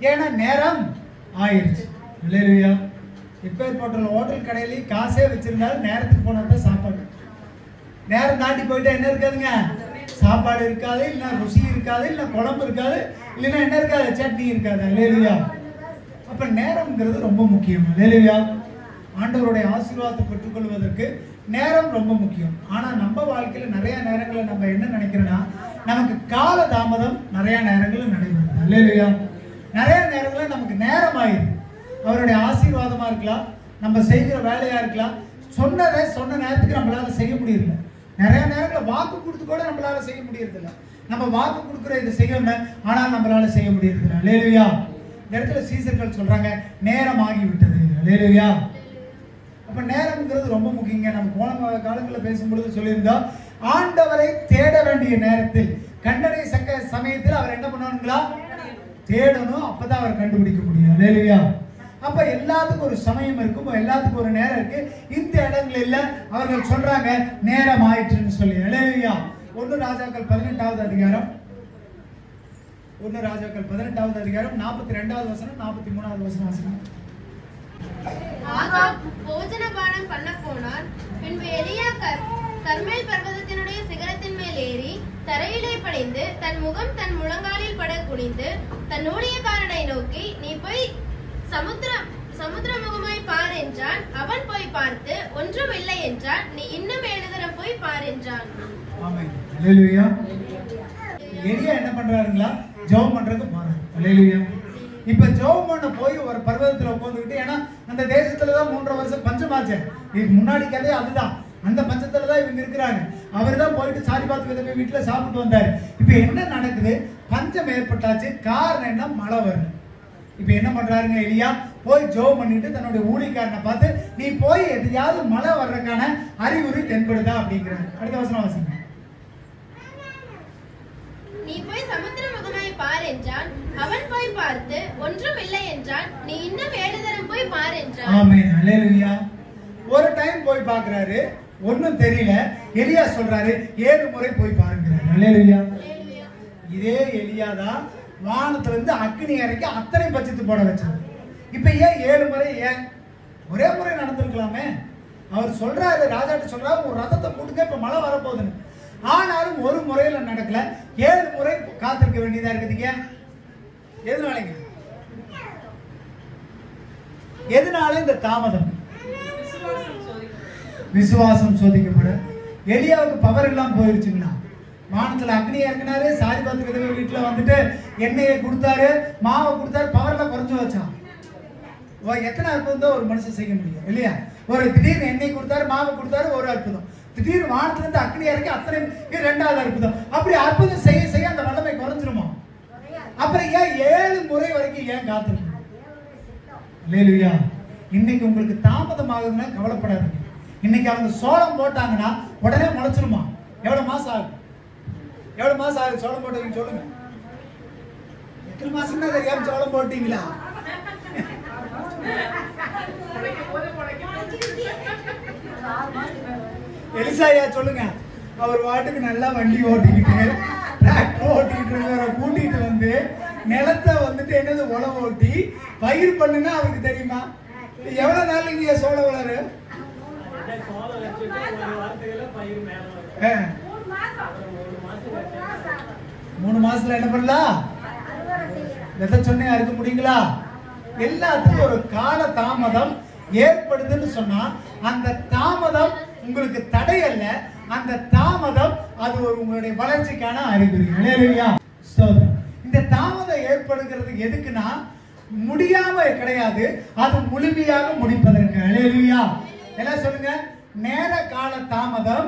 ஏன்னா நேரம் ஆயிடுச்சு. அல்லேலூயா. இப்ப ஹோட்டல் கடையிலேயே காசே வச்சிருந்தாலும் நேரத்துக்கு போனா தான் சாப்பாடு. நேரம் தாண்டி போயிட்டா என்ன இருக்காதுங்க? சாப்பாடு இருக்காது, இல்ல ருசி இருக்காது, இல்ல குழம்பு இருக்காது, இல்லைன்னா என்ன இருக்காது? சட்னி இருக்காது. அல்லேலூயா. அப்ப நேரம்ங்கிறது ரொம்ப முக்கியம். அல்லேலூயா. ஆண்டவருடைய ஆசீர்வாதத்தை பெற்றுக்கொள்வதற்கு நேரம் ரொம்ப முக்கியம். ஆனா நம்ம வாழ்க்கையில நிறைய நேரங்களில் நம்ம என்ன நினைக்கிறோம்னா, நமக்கு கால தாமதம் நிறைய நேரங்களில் நடைபெறுது. அல்லேலூயா. நிறைய நேரங்களில் நமக்கு நேரம் ஆயிடுது. அவருடைய ஆசீர்வாதமா இருக்கலாம், நம்ம செய்கிற வேலையா இருக்கலாம், சொன்னதை சொன்ன நேரத்துக்கு நம்மளால செய்ய முடியல. நிறைய நேரங்களில் வாக்கு கொடுத்து கூட நம்மளால செய்ய முடியறதில்ல. நம்ம வாக்கு கொடுக்குற இதை செய்யணும், ஆனால் நம்மளால செய்ய முடியறதில்ல. அல்லேலூயா. இந்த இடத்துல சீசர்கள் சொல்றாங்க, நேரம் ஆகிவிட்டது. அல்லேலூயா. அப்ப நேரம்ங்கிறது ரொம்ப முக்கியங்க. நம்ம போன காலங்களில் பேசும்பொழுது சொல்லியிருந்தோம், ஆண்டவரை தேட வேண்டிய நேரத்தில், கண்டனை சமயத்தில் அவர் என்ன பண்ணணுங்களா? தேடணும். அப்பதான் அவர் கண்டுபிடிக்க முடியும். அல்லேலூயா. அப்ப எல்லாத்துக்கும் ஒரு சமயம் இருக்கும், எல்லாத்துக்கும் ஒரு நேரம் இருக்கு. இந்த இடங்களில் அவர்கள் சொல்றாங்க நேரம் ஆயிற்றுன்னு சொல்லி. அல்லேலூயா. 1 ராஜாக்கள் 18வது அதிகாரம் 1 ராஜாக்கள் 18வது அதிகாரம் 42வது வசனம் 43வது வசனம் வாசிங்க. ஆகாப் போஜனபானம் பண்ண போனார். பின்பு எலியா கர்மேல் பர்வதத்தினுடைய சிகரத்தின் மேல் ஏறி தரையிலே பணிந்து தன் முகம் தன் முழங்காலில் பட குனிந்து தன் ஊழியக்காரனை நோக்கி, நீ போய் சமுத்திரமுகமாய் பார் என்றான். அவன் போய் பார்த்து ஒன்றும் இல்லை என்றான். நீ இன்னும் 7 தரம் போய் பார் என்றான். ஆமென். அல்லேலூயா. எலியா என்ன பண்றாருங்களா? ஜெபம் பண்றதுக்கு போறாரு. அல்லேலூயா. இப்ப ஜெபம் பண்ண போய் ஒரு பர்வதத்துல உட்கார்ந்துக்கிட்டு, ஏன்னா அந்த தேசத்துலதான் 3 வருஷம் பஞ்சமாச்சு. இதுக்கு முன்னாடி கதை அதுதான். அந்த பஞ்சத்துல தான் இவங்க இருக்கிறாங்க. அவர் தான் போயிட்டு சாரிபாத் விதவை வீட்டுல சாப்பிட்டு வந்தாரு. இப்ப என்ன நடக்குது? பஞ்சம் ஏற்பட்டாச்சு. காரணம் என்ன? மழை வருது. இப்ப என்ன பண்றாருங்க எலியா? போய் ஜெபம் பண்ணிட்டு தன்னுடைய ஊழியக்காரனை பார்த்து, நீ போய் எதையாவது மழை வர்றதுக்கான அறிகுறி தென்படுதா அப்படிங்கிறாரு. அடுத்த வசனம் வாசிங்க. நீ போய் சமுத்திரமுகமாய் பார் என்றான். அவன் போய் பார்த்து ஒன்றும் இல்லை என்றான். நீ இன்னும் 7 தரம் போய் பார் என்றான். ஆமென். அல்லேலூயா. ஒரு டைம் போய் பார்க்கறாரு, ஒண்ணும் தெரியல. எலியா சொல்றாரு 7 முறை போய் பாருங்கறாரு. அல்லேலூயா. இதே எலியா தான் வானத்துல இருந்து அக்கினி இறக்கி அத்தனை பட்சத்து போட வச்சாரு. இப்ப ஏன் 7 முறை? ஏன் ஒரே முறை நடந்திருக்கலாமே? அவர் சொல்றாரு, ராஜாட்ட சொல்றாரு, ஒரு ரதத்தை போட்டுங்க, இப்ப மழை வரப்போகுதுன்னு. ஆனாலும் ஒரு முறையில நடக்கல. 7 முறை காத்திருக்க வேண்டியதா இருக்குதுங்க. எதனாலங்க? எதனால இந்த தாமதம்? விசுவாசம் சோதிக்கப்பட. எலியாவுக்கு பவர் எல்லாம் போயிருச்சுங்களா? வானத்துல அக்னி இறங்கினாரு, சாரிபாத் விதவை வீட்டுல வந்துட்டு எண்ணெயை கொடுத்தாரு, மாவை கொடுத்தாரு, பவர்ல குறைஞ்சு வச்சான். எத்தனை அற்புதம் தான் ஒரு மனுஷன் செய்ய முடியும் இல்லையா? ஒரு திடீர்னு எண்ணெய் கொடுத்தாரு, மாவை கொடுத்தாரு, ஒரு அற்புதம். திடீர்னு வானத்துல இருந்து அக்னி இறக்கி அத்தனை, இது 2வது அற்புதம். அப்படி அற்புதம் செய்ய செய்ய அந்த வல்லமை குறைஞ்சிருமா? அப்புறம் ஏன் 7 முறை வரைக்கும் ஏன் காத்திருக்கணும்? அல்லேலூயா. இன்னைக்கு உங்களுக்கு தாமதமாகுதுன்னா கவலைப்படாதீங்க. இன்னைக்கு அவங்க சோளம் போட்டாங்கன்னா உடனே முளைச்சிருமா? எவ்வளவு மாசம் ஆகும்? எவ்வளவு மாசம் ஆகுது சோளம் போட்டீங்கன்னு சொல்லுங்க. எத்தனை மாசம் தான் தெரியாம சோளம் போட்டீங்களா? எலிசாயா சொல்லுங்க. அவர் வாட்டுக்கு நல்லா வண்டி ஓட்டிக்கிட்டு, டிராக்டர் ஓட்டிக்கிட்டு கூட்டிட்டு வந்து நிலத்தை வந்துட்டு என்னது உழவு ஓட்டி பயிர் பண்ணுன்னா அவருக்கு தெரியுமா? எவ்வளவு நாள் இங்க சோளம் வளரு? 3 மாசத்துல என்ன பண்ணலாம்? எதை சொன்னே அறுக்க முடியுங்களா? எல்லாத்துக்கும் ஒரு கால தாமதம் ஏற்படுதுன்னு சொன்னா, அந்த தாமதம் உங்களுக்கு தடை அல்ல. அந்த தாமதம் அது ஒரு உங்களுடைய வளர்ச்சிக்கான அறிகுறி. அல்லேலூயா. இந்த தாமதம் ஏற்படுகிறது எதுக்குன்னா, முடியாம கிடையாது, அது முழுமையாக முடிப்பதற்கு. அல்லேலூயா. எல்லாம் சொல்லுங்க. நேர கால தாமதம்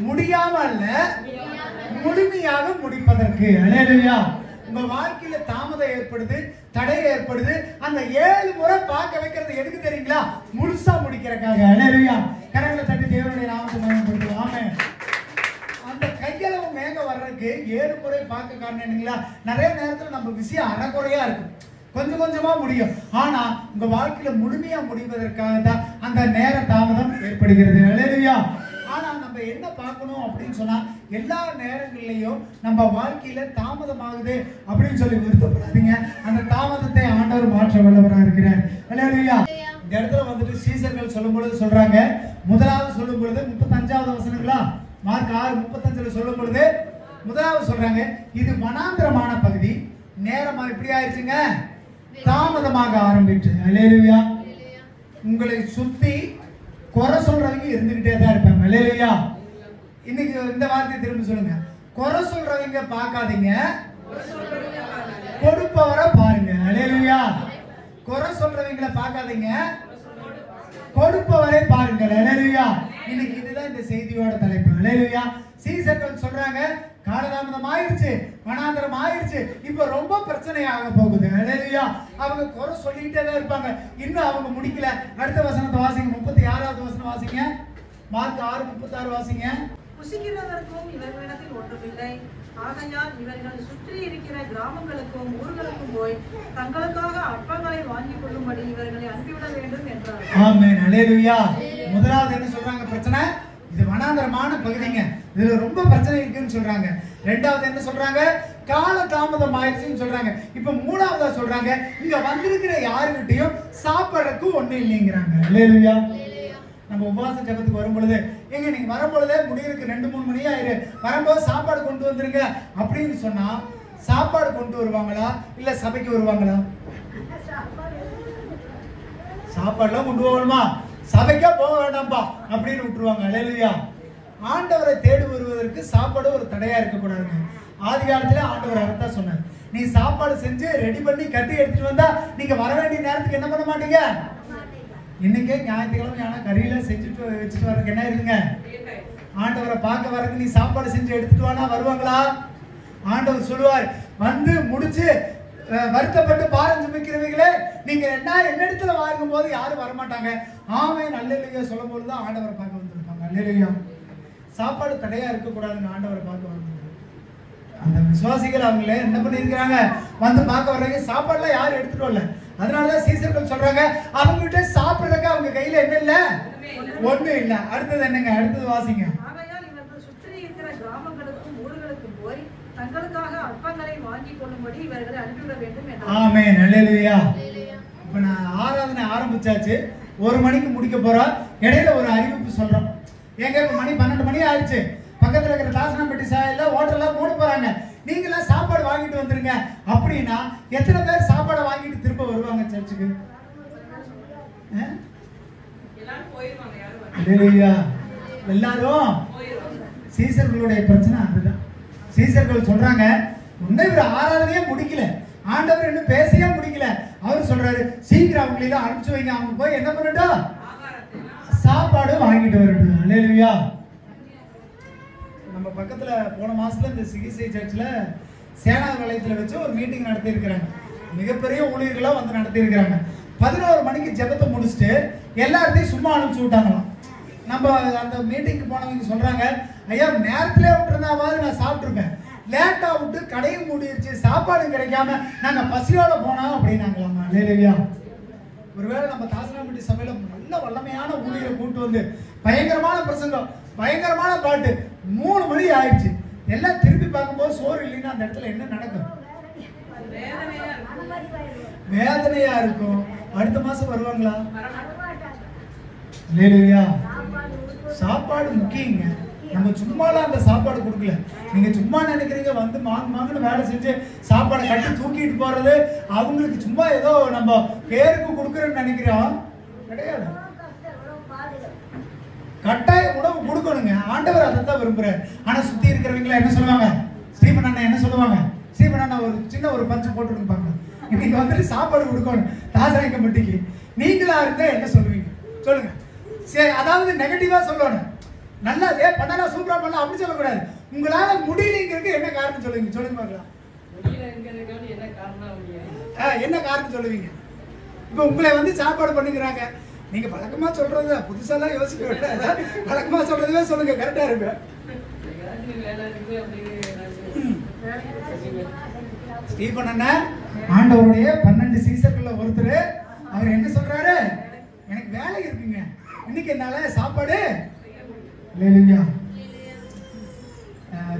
முடியாம அல்ல, முழுமையாக முடிப்பதற்கு. அல்லேலூயா. உங்க வாழ்க்கையில தாமதம் ஏற்படுது, தடை ஏற்படுது. அந்த 7 முறை பார்க்க வைக்கிறது எதுக்கு தெரியுங்களா? முழுசா முடிக்கிறதுக்காக. அல்லேலூயா. கரங்களை தட்டி தேவனுடைய நாமத்தை மகிமைப்படுத்துவோம். ஆமென். அந்த கையளவு மேகம் வர்றதுக்கு 7 முறை பார்க்க காரணம் என்னங்களா? நிறைய நேரத்துல நம்ம விஷயம் அறக்குறையா இருக்கும், கொஞ்சம் கொஞ்சமா முடியும். ஆனா உங்க வாழ்க்கையில முழுமையா முடிவதற்காக தான் அந்த நேர தாமதம் ஏற்படுகிறது. அல்லேலூயா. ஆனா நம்ம என்ன பார்க்கணும் அப்படின்னு சொன்னா, எல்லா நேரங்களிலையும் நம்ம வாழ்க்கையில தாமதம் ஆகுது அப்படின்னு சொல்லி வருத்தப்படாதீங்க. அந்த தாமதத்தை ஆண்டவர் மாற்ற வல்லவராக இருக்கிறார். அல்லேலூயா. இந்த இடத்துல வந்துட்டு சீசர்கள் சொல்லும் பொழுது சொல்றாங்க, முதலாவது சொல்லும் பொழுது 35வது வசனங்களா, மார்க் 6:35 சொல்லும் பொழுது முதலாவது சொல்றாங்க, இது வனாந்திரமான பகுதி, நேரமா இப்படி ஆயிடுச்சுங்க, தாமதமாக ஆரம்பிச்சு. அல்லேலூயா. உங்களை சுத்தி குறை சொல்றவங்க இருந்துகிட்டே தான் இருப்பாங்க. அல்லேலூயா. இன்னைக்கு இந்த வார்த்தையை திரும்ப சொல்லுங்க. குறை சொல்றவங்க பார்க்காதீங்க, கொடுப்பவரை பாருங்க. அல்லேலூயா. குறை சொல்றவங்களை பார்க்காதீங்க, கொடுப்பவரை பாருங்க. அல்லேலூயா. இன்னைக்கு இதுதான் இந்த செய்தியோட தலைப்பு. அல்லேலூயா. சீசர்கள் சொல்றாங்க, காலதாமதம் ஆயிருச்சு, வனாந்தரம் ஆயிருச்சு, இப்ப ரொம்ப பிரச்சனை ஆக போகுது. அல்லேலூயா. அவங்க குறை சொல்லிக்கிட்டே தான் இருப்பாங்க, இன்னும் அவங்க முடிக்கல. அடுத்த வசனத்தை வாசிங்க. 36வது வசனம் வாசிங்க. மார்க் 6:36 வாசிங்க. புசிக்கிறதற்கும் இவர்களிடத்தில் ஒன்றுமில்லை, ஆகையால் இவர்கள் சுற்றி இருக்கிற கிராமங்களுக்கும் ஊர்களுக்கும் போய் தங்களுக்காக அப்பங்களை வாங்கிக் கொள்ளும்படி இவர்களை அனுப்பிவிட வேண்டும் என்றார். ஆமென். அல்லேலூயா. முதலாவது என்ன சொல்றாங்க? பிரச்சனை, இது வனாந்தரமான பகுதிங்க, இதுல ரொம்ப பிரச்சனை இருக்குன்னு சொல்றாங்க. ரெண்டாவது என்ன சொல்றாங்க? கால தாமதம் ஆயிடுச்சுன்னு சொல்றாங்க. இப்ப மூணாவதா சொல்றாங்க, இங்க வந்திருக்கிற யாருக்கிட்டையும் சாப்பிடறதுக்கு ஒண்ணு இல்லைங்கிறாங்க. அல்லேலூயா. நம்ம உபவாச ஜெபத்துக்கு வரும் பொழுது, எங்க நீங்க வரும் பொழுதே முடியிருக்கு 2-3 மணி ஆயிரு, வரும்போது சாப்பாடு கொண்டு வந்துருங்க அப்படின்னு சொன்னா சாப்பாடு கொண்டு வருவாங்களா இல்ல சபைக்கு வருவாங்களா? சாப்பாடுலாம் கொண்டு போகணுமா, சபைக்கா போக வேண்டாம்பா அப்படின்னு விட்டுருவாங்க. அல்லேலூயா. ஆண்டவரை தேடி வருவதற்கு சாப்பாடு ஒரு தடையா இருக்கக்கூடாதுங்க. ஆதி காலத்துல ஆண்டவர் அதைத்தான் சொன்னார், நீ சாப்பாடு செஞ்சு ரெடி பண்ணி கட்டி எடுத்துட்டு வந்தா நீங்க வர வேண்டிய நேரத்துக்கு என்ன பண்ண மாட்டீங்க. இன்னைக்கே ஞாயிற்றுக்கிழமை ஆனா கறியில செஞ்சுட்டு வச்சுட்டு வரதுக்கு என்ன இருக்குங்க, ஆண்டவரை பார்க்க வரக்கு நீ சாப்பாடு செஞ்சு எடுத்துட்டு வானா வருவாங்களா? ஆண்டவர் சொல்லுவார், வந்து முடிச்சு வருத்தப்பட்டு பாரம் சுமக்கிறவங்களே நீங்க என்னிடத்துல வாங்கும் போது யாரும் வரமாட்டாங்க. ஆமென் அல்லேலூயா சொல்லும் போதுதான் ஆண்டவரை பார்க்க வந்திருப்பாங்க. அல்லேலூயா. சாப்பாடு தடையா இருக்கக்கூடாதுன்னு ஆண்டவரை பார்க்க வந்து அந்த விசுவாசிகள் அவங்களே என்ன பண்ணிருக்கிறாங்க, வந்து பார்க்க வர்றாங்க, சாப்பாடுலாம் யாரும் எடுத்துட்டு வரல. அதனாலதான் சீசர்கள் சொல்றாங்க, அவங்ககிட்ட சாப்பிடுறதுக்கு அவங்க கையில என்ன இல்ல, ஒண்ணு இல்ல. அடுத்தது என்னங்க, அடுத்தது வாசிங்க. ஆகையால் இவர்கள் சுற்றி இருக்கிற கிராமங்களுக்கும் ஊர்களுக்கும் போய் தங்களுக்காக அப்பங்களை வாங்கி கொள்ளும்படி இவர்களை அனுப்பிவிட வேண்டும் என்றார். ஆமென் அல்லேலூயா. இப்ப நான் ஆராதனை ஆரம்பிச்சாச்சு, 1 மணிக்கு முடிக்க போறோம். இடையில ஒரு அறிவிப்பு சொல்றோம். ஏங்க இப்ப மணி 12 மணி ஆயிடுச்சு, பக்கத்துல இருக்கிற தாசனம்பட்டி சாயல்ல ஹோட்டல்லாம் மூட போறாங்க, நீங்களாம் சாப்பாடு வாங்கிட்டு வந்துருங்க அப்படின்னா எத்தனை பேர் சாப்பாடை வாங்கிட்டு திரும்ப வருவாங்க சர்ச்சுக்கு? எல்லாரும். சீசர்களுடைய பிரச்சனை அதுதான். சீசர்கள் சொல்றாங்க, இன்னும் இவர் ஆராதனையே முடிக்கல, ஆண்டவர் இன்னும் பேசியே முடிக்கல. அவர் சொல்றாரு, சீக்கிரம் அவங்களெல்லாம் அனுப்பிச்சு வைங்க, அவங்க போய் என்ன பண்ணட்டும், சாப்பாடு வாங்கிட்டு வரட்டும். அல்லேலூயா. நம்ம பக்கத்துல போன மாசத்துல இந்த சிகிச்சை சர்ச்சில் சேனா வளையத்துல வச்சு ஒரு மீட்டிங் நடத்தி இருக்கிறாங்க. மிகப்பெரிய ஊழியர்களா வந்து நடத்தி இருக்கிறாங்க. 11 மணிக்கு ஜெபத்தை முடிச்சுட்டு எல்லாத்தையும் சும்மா அனுப்பிச்சு விட்டாங்களாம். நம்ம அந்த மீட்டிங்க்கு போனவங்க சொல்றாங்க, ஐயா நேரத்திலே விட்டுருந்தாவது நான் சாப்பிட்டுருப்பேன், லேட்டா விட்டு கடையும் மூடிடுச்சு, சாப்பாடு கிடைக்காம நாங்க பசியோட போனோம் அப்படின்னாங்களாமா. அல்லேலூயா. ஒருவேளை நம்ம தாசனாம்பட்டி சபையில நல்ல வல்லமையான ஊழியரை கூட்டு வந்து பயங்கரமான பிரசங்கம், பயங்கரமான பாட்டு, 3 மணி ஆயிடுச்சு, எல்லாம் திருப்பி பார்க்கும்போது சோறு இல்லைன்னா அந்த இடத்துல என்ன நடக்கும்? வேதனையா இருக்கும். அடுத்த மாசம் வருவாங்களா? அல்லேலூயா. சாப்பாடு முக்கியங்க. நம்ம சும்மாலாம் அந்த சாப்பாடு கொடுக்கல. நீங்க சும்மா நினைக்கிறீங்க வந்து மாங்குன்னு வேலை செஞ்சு சாப்பாடை கட்டி தூக்கிட்டு போறது அவங்களுக்கு சும்மா ஏதோ நம்ம பேருக்கு கொடுக்குறோன்னு நினைக்கிறோம். கிடையாது. கட்டாய உணவு கொடுக்கணுங்க. ஆண்டவர் அதை தான் விரும்புறாரு. ஆனா சுத்தி இருக்கிறவங்கள என்ன சொல்லுவாங்க, ஸ்ரீமன் அண்ணா என்ன சொல்லுவாங்க, ஸ்ரீமன் அண்ணா ஒரு சின்ன ஒரு பஞ்சு போட்டு இருப்பாங்க, இன்னைக்கு வந்துட்டு சாப்பாடு கொடுக்கணும் தாசனிக்க மட்டிக்கு. நீங்களா இருந்தா என்ன சொல்லுவீங்க சொல்லுங்க. சரி, அதாவது நெகட்டிவா சொல்லணும். நல்லா பண்ணலாம், சூப்பரா பண்ணலாம் அப்படி சொல்லக்கூடாது. உங்களால முடியலைங்கிறதுக்கு என்ன காரணம் சொல்லுவீங்க? சொல்லுங்க பார்க்கலாம். என்ன காரணம் சொல்லுவீங்க? இப்ப உங்களை வந்து சாப்பாடு பண்ணுங்கிறாங்க, நீங்க பழக்கமா சொல்றது புதுசாலாம் யோசிக்க வேண்டாம், பழக்கமா சொல்றதுவே சொல்லுங்க, கரெக்டா இருக்கு. ஸ்டீபன் அண்ணன் ஆண்டவருடைய 12 சீசர்கள்ல ஒருத்தர், அவர் என்ன சொல்றாரு, எனக்கு வேலை இருக்குங்க, இன்னைக்கு என்னால சாப்பாடு.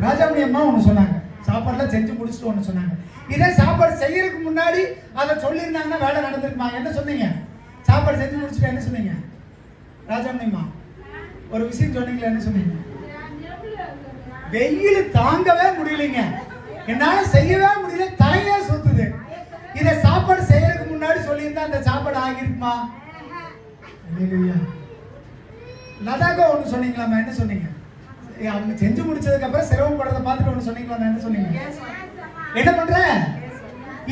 ராஜாமணி அம்மா ஒண்ணு சொன்னாங்க, சாப்பாடுலாம் செஞ்சு முடிச்சுட்டு ஒண்ணு சொன்னாங்க. இதே சாப்பாடு செய்யறதுக்கு முன்னாடி அதை சொல்லியிருந்தாங்கன்னா வேலை நடந்திருக்குமா? என்ன சொன்னீங்க? சாப்பாடு செஞ்சு முடிச்சுட்டு என்ன சொன்னீங்க? ராஜாமணி அம்மா ஒரு விஷயம் சொன்னீங்களா, என்ன சொன்னீங்க? வெயில் தாங்கவே முடியலைங்க, என்னால செய்யவே முடியல, தலையே சுத்துது. இதை சாப்பாடு செய்யறதுக்கு முன்னாடி சொல்லியிருந்தா அந்த சாப்பாடு ஆகிருக்குமா? லதாக்கா ஒண்ணு சொன்னீங்களாமா, என்ன சொன்னீங்க? அவங்க செஞ்சு முடிச்சதுக்கு அப்புறம் சிரமப்படுறத பார்த்துட்டு ஒண்ணு சொன்னீங்களா, என்ன சொன்னீங்க? என்ன பண்ற?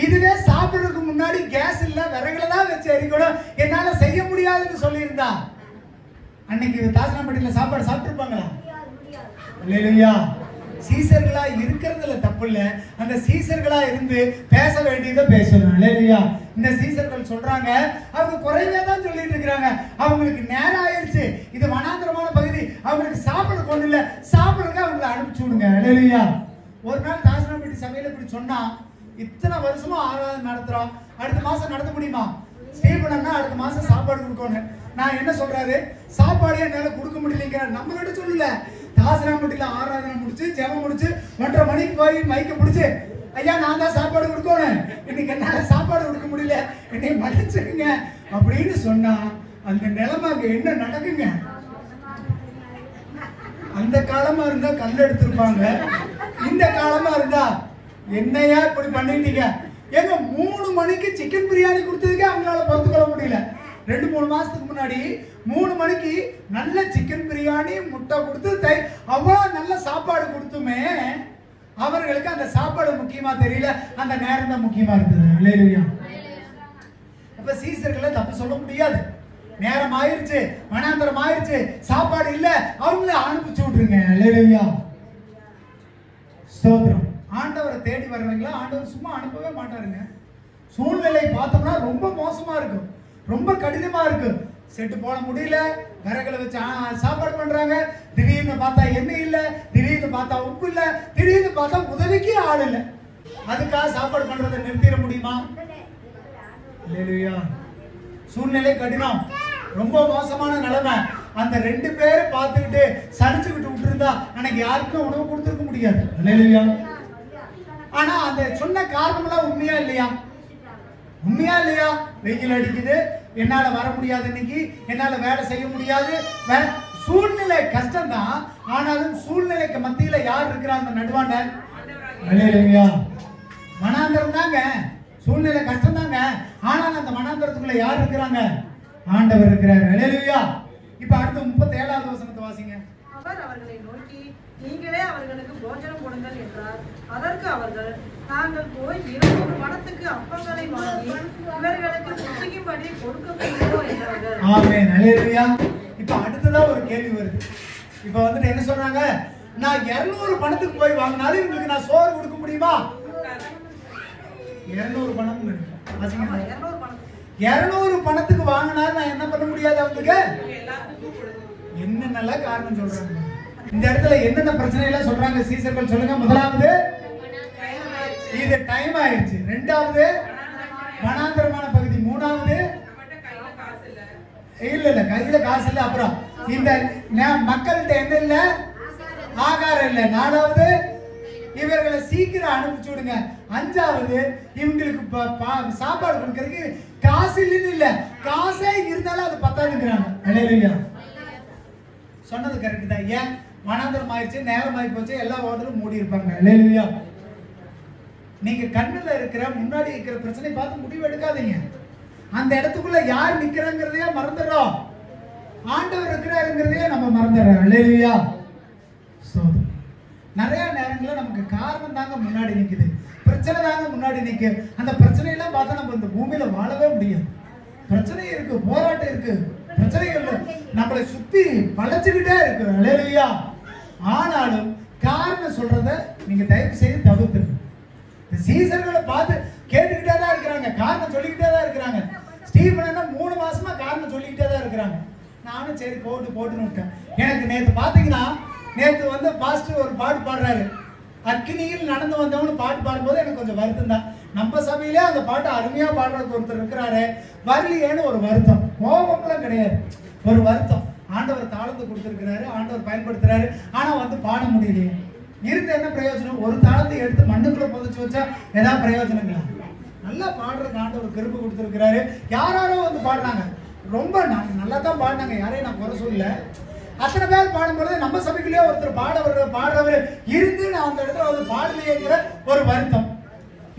இதுவே சாப்பிடுறதுக்கு முன்னாடி கேஸ் இல்ல, விறகுல தான் வச்சு எரிக்கணும், என்னால செய்ய முடியாதுன்னு சொல்லியிருந்தா அன்னைக்கு தாசனாம்பட்டியில சாப்பாடு சாப்பிட்டுருப்பாங்களா? அல்லேலூயா. சீசர்களா இருக்கிறதுல தப்பு இல்ல, அந்த சீசர்களா இருந்து பேச வேண்டியதை பேசணும். அல்லேலூயா. இந்த சீசர்கள் சொல்றாங்க, அவங்க குறைவே தான் சொல்லிட்டு இருக்கிறாங்க, அவங்களுக்கு நேரம் ஆயிடுச்சு, இது வனாந்திரமான பகுதி, அவங்களுக்கு சாப்பிட கொண்டு இல்ல, சாப்பிடுறதுக்கு அவங்களை அனுப்பிச்சு விடுங்க. அல்லேலூயா. ஒரு நாள் தாசனாம்பட்டி சபையில இப்படி சொன்னா, இத்தனை வருஷமா ஆராதனை நடத்துறோம், அடுத்த மாசம் நடத்த முடியுமா? ஸ்டீபன் அடுத்த மாசம் சாப்பாடு கொடுக்கணும். நான் என்ன சொல்றாரு, சாப்பாடு என்னால கொடுக்க முடியலைங்க, நம்ம கிட்ட சொல்லல, தாசனாம்பட்டியில ஆராதனை முடிச்சு ஜெபம் முடிச்சு 1:30 மணிக்கு போய் மைக்க பிடிச்சு ஐயா நான் தான் சாப்பாடு கொடுக்கணும், இன்னைக்கு என்னால சாப்பாடு கொடுக்க முடியல, என்னை மன்னிச்சுக்குங்க அப்படின்னு சொன்னா அந்த நிலைமை அங்க என்ன நடக்குங்க? அந்த காலமா இருந்தா கல் எடுத்திருப்பாங்க, இந்த காலமா இருந்தா என்னையா இப்படி பண்ணிட்டீங்க? ஏங்க 3 மணிக்கு சிக்கன் பிரியாணி கொடுத்ததுக்கே அவங்களால பொறுத்துக்கொள்ள முடியல. 2-3 மாசத்துக்கு முன்னாடி 3 மணிக்கு நல்ல சிக்கன் பிரியாணி முட்டை கொடுத்து அவ்வளவு நல்ல சாப்பாடு கொடுத்துமே அவர்களுக்கு அந்த சாப்பாடு முக்கியமா தெரியல, அந்த நேரம் தான் முக்கியமா இருந்தது. அல்லேலூயா. அப்ப சீசர்களை தப்பு சொல்ல முடியாது. நேரம் ஆயிருச்சு, மனாந்தரம் ஆயிருச்சு, சாப்பாடு இல்ல, அவங்கள அனுப்பிச்சு விட்டுருங்க. அல்லேலூயா. ஸ்தோத்திரம். ஆண்டவரை தேடி வர்றவங்களா ஆண்டவர் சும்மா அனுப்பவே மாட்டாருங்க. சூழ்நிலை பார்த்தோம்னா ரொம்ப மோசமா இருக்கும், ரொம்ப கடினமா இருக்கு. செட்டு போட முடியல, விறகுல வச்சு சாப்பாடு பண்றாங்க. திடீர்னு பார்த்தா எண்ணெய் இல்ல, திடீர்னு பார்த்தா உப்பு இல்ல, திடீர்னு பார்த்தா உதவிக்கு ஆள் இல்ல. அதுக்காக சாப்பாடு பண்றதை நிறுத்திட முடியுமா? அல்லேலூயா. சூழ்நிலை கடினம், ரொம்ப மோசமான நிலைமை. அந்த 2 பேரும் பார்த்துக்கிட்டு சலிச்சுக்கிட்டு விட்டுருந்தா அன்னைக்கு யாருக்கும் உணவு கொடுத்துருக்க முடியாது. அல்லேலூயா. ஆனா அந்த சொன்ன காரணம் எல்லாம் உண்மையா இல்லையா? உண்மையா இல்லையா? வெயில் அடிக்குது, என்னால வர முடியாது, இன்னைக்கு என்னால வேலை செய்ய முடியாது, சூழ்நிலை கஷ்டம் தான். ஆனாலும் சூழ்நிலைக்கு மத்தியில யார் இருக்கிறாங்க நடுவாண்ட? அல்லேலூயா. மனாந்தரம் தாங்க, சூழ்நிலை கஷ்டம் தாங்க. ஆனாலும் அந்த மனாந்தரத்துக்குள்ள யார் இருக்கிறாங்க? ஆண்டவர் இருக்கிறார். அல்லேலூயா. இப்ப அடுத்து 37வது வசனத்தை வாசிங்க. அவர் அவர்களை நோக்கி, நீங்களே அவர்களுக்கு போஜனம் கொடுங்கள் என்றார். அதற்கு அவர்கள், நாங்கள் போய் 200 பணத்துக்கு அப்பங்களை வாங்கி இவர்களுக்கு புசிக்கும்படி கொடுக்க போகிறோம் என்றார்கள். ஆமென். அல்லேலூயா. இப்ப அடுத்ததா ஒரு கேள்வி வருது. இப்ப வந்துட்டு என்ன சொல்றாங்க? நான் 200 பணத்துக்கு போய் வாங்கினாலும் இவங்களுக்கு நான் சோறு கொடுக்க முடியுமா? 200 பணம் வாசிங்க. 200 பணத்துக்கு வாங்கினா நான் என்ன பண்ண முடியாது? அவங்களுக்கு என்னென்ன காரணம் சொல்றாங்க? இந்த இடத்துல என்னென்ன பிரச்சனை எல்லாம் சொல்றாங்க சீசர்கள்? சொல்லுங்க. முதலாவது, இது டைம் ஆயிடுச்சு. 2வது, வனாந்தரமான பகுதி. 3வது, இல்ல கையில காசு இல்ல. அப்புறம் இந்த மக்கள்கிட்ட என்ன இல்ல? ஆகாரம் இல்ல. 4வது, இவர்களை சீக்கிரம் அனுப்பிச்சு விடுங்க. 5வது, இவங்களுக்கு சாப்பாடு கொடுக்கறதுக்கு காசு இல்லைன்னு இல்ல, காசே இருந்தாலும் அது பத்தாதுங்கிறாங்க. அல்லேலூயா. சொன்னது கரெக்ட் தான். ஏன்? மனாந்தரம் ஆயிடுச்சு, நேரம் ஆகி போச்சு, எல்லா ஹோட்டலும் மூடி இருப்பாங்க. அல்லேலூயா. நீங்க கண்ணுல இருக்கிற முன்னாடி இருக்கிற பிரச்சனை பார்த்து முடிவு எடுக்காதீங்க. அந்த இடத்துக்குள்ள யார் நிக்கிறங்கிறதையே மறந்துடுறோம், ஆண்டவர் இருக்கிறாருங்கிறதையே நம்ம மறந்துடுறோம். அல்லேலூயா. நிறைய நேரங்களில் நமக்கு காரணம் தாங்க முன்னாடி நிக்குது, பிரச்சனை தாங்க முன்னாடி நிக்கு. அந்த பிரச்சனையெல்லாம் பார்த்தா நம்ம இந்த பூமியில வாழவே முடியாது. பிரச்சனை இருக்கு, போராட்டம் இருக்கு, பிரச்சனைகள் நம்மளை சுத்தி பழச்சுக்கிட்டே இருக்கு. அல்லேலூயா. ஆனாலும் காரணம் சொல்றத நீங்க தயவு செய்து தவிர்த்துங்க. சீசர்களை பார்த்து கேட்டுக்கிட்டே தான் இருக்கிறாங்க, காரணம் சொல்லிக்கிட்டே தான் இருக்கிறாங்க. ஸ்டீபன் 3 மாசமா காரணம் சொல்லிக்கிட்டே தான் இருக்கிறாங்க. நானும் சரி போட்டுன்னு விட்டேன். எனக்கு நேற்று பார்த்தீங்கன்னா, நேற்று பாஸ்டர் ஒரு பாட்டு பாடுறாரு, அக்கினியில் நடந்து வந்தவனு பாட்டு பாடும்போது எனக்கு கொஞ்சம் வருத்தம் தான். நம்ம சபையிலே அந்த பாட்டு அருமையா பாடுறதுக்கு ஒருத்தர் இருக்கிறாரு, வரலையேன்னு ஒரு வருத்தம். கோபம்லாம் கிடையாது, ஒரு வருத்தம். ஆண்டவர் தாளந்து கொடுத்துருக்கிறாரு, ஆண்டவர் பயன்படுத்துறாரு, ஆனா பாட முடியலையே. இருந்து என்ன பிரயோஜனம்? ஒரு தாளத்தை எடுத்து மண்ணுக்குள்ள புதைச்சு வச்சா ஏதாவது பிரயோஜனங்களா? நல்லா பாடுறதுக்கு ஆண்டவர் கிருபை கொடுத்துருக்கிறாரு. யாரோ பாடுறாங்க, ரொம்ப நல்லா தான் பாடினாங்க, யாரையும் நான் குறை சொல்லல. அத்தனை பேர் பாடும்பொழுது நம்ம சபைக்குள்ளேயே ஒருத்தர் பாடுறவர் இருந்து நான் அந்த இடத்துல பாடலையேங்கிற ஒரு வருத்தம்.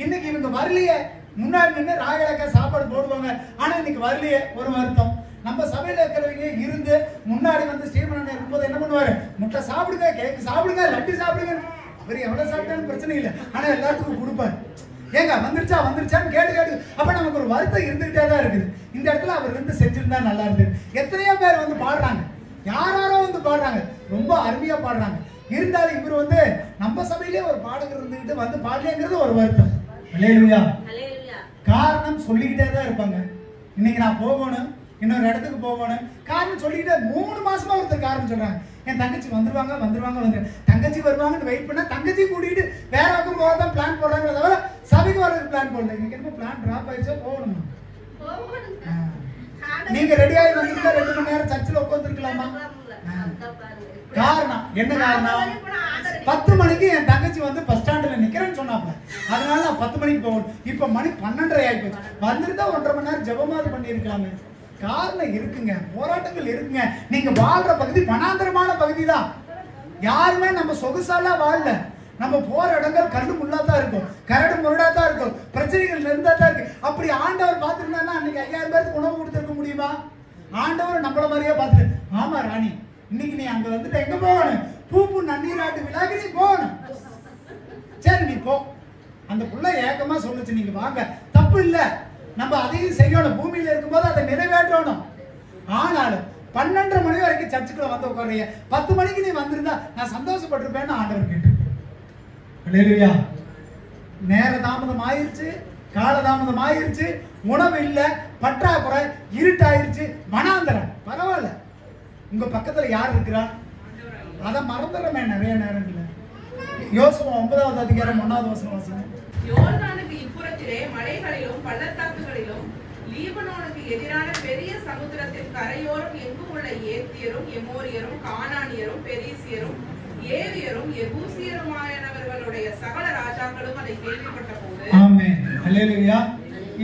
இன்னைக்கு இவங்க வரலையே, முன்னாடி நின்று ராகலக்கா சாப்பாடு போடுவாங்க, ஆனா இன்னைக்கு வரலையே, ஒரு வருத்தம். நம்ம சபையில இருக்கிறவங்க இருந்து முன்னாடி ஸ்டீபன் இருக்கும்போது என்ன பண்ணுவாரு? முட்டை சாப்பிடுங்க, கேக்கு சாப்பிடுங்க, லட்டு சாப்பிடுங்க. அவர் எவ்வளவு சாப்பிட்டாலும் பிரச்சனை இல்லை, ஆனா எல்லாத்துக்கும் கொடுப்பாரு. ஏங்க வந்துருச்சான்னு கேட்டு அப்ப நமக்கு ஒரு வருத்தம் இருந்துகிட்டே தான் இருக்குது. இந்த இடத்துல அவர் செஞ்சிருந்தா நல்லா இருக்கு. எத்தனையோ பேர் பாடுறாங்க, யாரோ பாடுறாங்க, ரொம்ப அருமையா பாடுறாங்க. இருந்தாலும் இவர் நம்ம சபையிலே ஒரு பாடகர் இருந்துகிட்டு பாடலைங்கிறது ஒரு வருத்தம். அல்லேலூயா. காரணம் சொல்லிக்கிட்டே தான் இருப்பாங்க. இன்னைக்கு நான் போகணும், இன்னொரு இடத்துக்கு போகணும், காரணம் சொல்லிக்கிட்டே 3 மாசமா ஒருத்தர் காரணம் சொல்றாங்க. என் தங்கச்சி வந்துருவாங்க. தங்கச்சி வருவாங்கன்னு வெயிட் பண்ணா தங்கச்சி கூட்டிட்டு வேற பக்கம் போகதான் பிளான் போடுறாங்க, தவிர சபைக்கு வர்றதுக்கு பிளான் போடல. இன்னைக்கு என்ன பிளான் டிராப் ஆயிடுச்சா? போகணுமா? நீங்க ரெடியாகி வந்துருந்தா 2 மணி நேரம் சர்ச்சில் உட்காந்துருக்கலாமா? காரணம் என்ன? காரணம் 10 மணிக்கு என் தங்கச்சி வந்து பஸ் ஸ்டாண்ட்ல நிக்கிறேன்னு சொன்னாப்ல. அதனால நான் 10 மணிக்கு போகணும். இப்ப மணி 12:30 ஆயிப்போச்சு. வந்துருந்தா 1.5 மணி நேரம் ஜெபமாவது பண்ணியிருக்கலாமே. காரணம் இருக்குங்க, போராட்டங்கள் இருக்குங்க. நீங்க வாழ்ற பகுதி வனாந்தரமான பகுதி தான். யாருமே நம்ம சொகுசாலாம் வாழல. நம்ம போற இடங்கள் கல்லு முள்ளா தான் இருக்கும், கரடு முரடா தான் இருக்கும், பிரச்சனைகள் இருந்தா தான் இருக்கு. அப்படி ஆண்டவர் பார்த்துருந்தா அன்னைக்கு 5000 பேருக்கு உணவு கொடுத்துருக்க முடியுமா? ஆண்டவர் நம்மள மாதிரியே பார்த்துட்டு, ஆமா ராணி இன்னைக்கு நீ அங்க வந்துட்டு எங்க போகணும்? பூப்பு நன்னீராட்டு விழாக்கு நீ போகணும். சரி நீ போ. அந்த புள்ள ஏக்கமா சொல்லுச்சு, நீங்க வாங்க, தப்பு இல்ல, நம்ம அதையும் செய்யணும். பூமியில இருக்கும்போது அதை நிறைவேற்றணும். ஆனாலும் 12:30 மணி வரைக்கும் சர்ச்சுக்குள்ள வந்து உட்காருங்க. 10 மணிக்கு நீ வந்திருந்தா நான் சந்தோஷப்பட்டிருப்பேன்னு ஆண்டவர் கேட்டு. அல்லேலூயா. நேர தாமதம் ஆயிருச்சு, கால தாமதம் ஆயிருச்சு, உணவு இல்ல, பற்றாக்குறை, இருட்டாயிருச்சு, வனாந்தரம். பரவாயில்ல, உங்க பக்கத்துல யார் இருக்கிறா? அதை மறந்துடுறமே நிறைய நேரங்கள்ல. யோசுவா 9வது அதிகாரம் 1வது வசனம் வாசிங்க. யோர்தானுக்கு இப்புறத்திலே மலைகளிலும் பள்ளத்தாக்குகளிலும் லீபனோனுக்கு எதிரான பெரிய சமுத்திரத்தின் கரையோரம் எங்கும் உள்ள ஏத்தியரும் எமோரியரும் கானானியரும் பெரிசியரும் ஏவியரும் எபூசியருமானவர்களுடைய சகல ராஜாக்களும் அதை கேள்விப்பட்ட போது. ஆமென். அல்லேலூயா.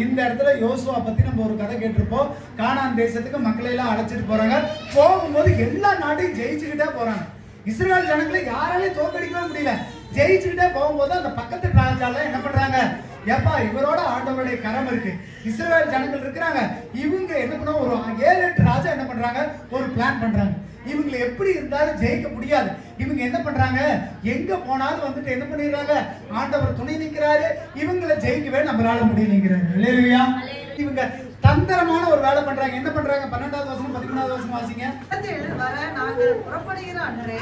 இந்த இடத்துல யோசுவா பத்தி நம்ம ஒரு கதை கேட்டிருப்போம். கானான் தேசத்துக்கு மக்களை எல்லாம் அழைச்சிட்டு போறாங்க. போகும்போது எல்லா நாட்டையும் ஜெயிச்சுக்கிட்டே போறாங்க. இஸ்ரவேல் ஜனங்களை யாராலையும் தோற்கடிக்கவே முடியல. ஜெயிச்சுக்கிட்டே போகும்போது அந்த பக்கத்து ராஜால என்ன பண்றாங்க? ஏப்பா இவரோட ஆண்டவருடைய கரம் இருக்கு, இஸ்ரவேல் ஜனங்கள் இருக்கிறாங்க, இவங்க என்ன பண்ண ஒரு 7-8 ராஜா என்ன பண்றாங்க? ஒரு பிளான் பண்றாங்க. இவங்களை எப்படி இருந்தாலும் ஜெயிக்க முடியாது. இவங்க என்ன பண்றாங்க? எங்க போனாலும் வந்துட்டு என்ன பண்ணிடுறாங்க? ஆண்டவர் துணை நிற்கிறாரு, இவங்களை ஜெயிக்கவே நம்மளால முடியலைங்கிறாரு. அல்லேலூயா. இவங்க தந்திரமான ஒரு வேலை பண்றாங்க. என்ன பண்றாங்க? 12வது வசனம் 13வது வசனம் வாசிங்க. வர நாங்கள் புறப்படுகிற அன்றே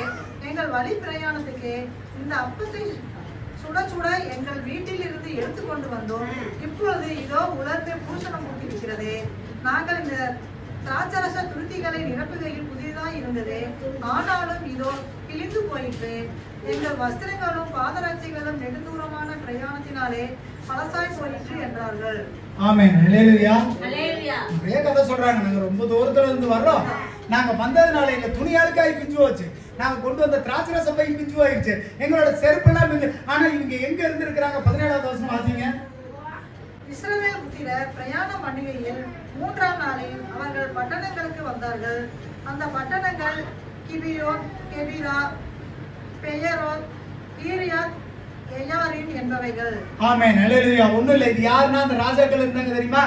எங்கள் வழி பிரயாணத்துக்கு இந்த அப்பத்தை சுட சுட எங்கள் வீட்டில் இருந்து எடுத்துக்கொண்டு வந்தோம். இப்பொழுது இதோ உலர்ந்து பூசணம் ஊட்டிருக்கிறது. நாங்கள் இந்த திராட்சரச துருத்திகளை நிரப்புகையில் புதியதாய் இருந்தது, ஆனாலும் இதோ கிழிந்து போயிற்று. எங்கள் வஸ்திரங்களும் பாதரட்சைகளும் நெடுந்தூரமான பிரயாணத்தினாலே பழசாய் போயிற்று என்றார்கள். ஆமென். அல்லேலூயா. அல்லேலூயா. ஒரே கதை சொல்றாங்க. நாங்க ரொம்ப தூரத்துல இருந்து வர்றோம், நாங்க வந்ததுனால எங்க துணியாளுக்காய் பிஞ்சு வச்சு, நாங்க கொண்டு வந்த திராட்சரசம் பை பிஞ்சு ஆயிடுச்சு, எங்களோட செருப்பெல்லாம் பிஞ்சு. ஆனா இவங்க எங்க இருந்து இருக்கிறாங்க? 17வது வசனம் வாசிங்க. இஸ்ரவேல் புத்திரர் பிரயாணம் பண்ணுகையில் 3ஆம் நாளில் அவர்கள் பட்டணங்களுக்கு வந்தார்கள். அந்த பட்டணங்கள் கிபியோன், கெபிரா, பெயரோத், கீரியாத் எயாரீம் என்பவைகள். ஆமென். அல்லேலூயா. ஒண்ணும் இல்லை, இது யாருன்னா அந்த ராஜாக்கள் இருந்தாங்க தெரியுமா?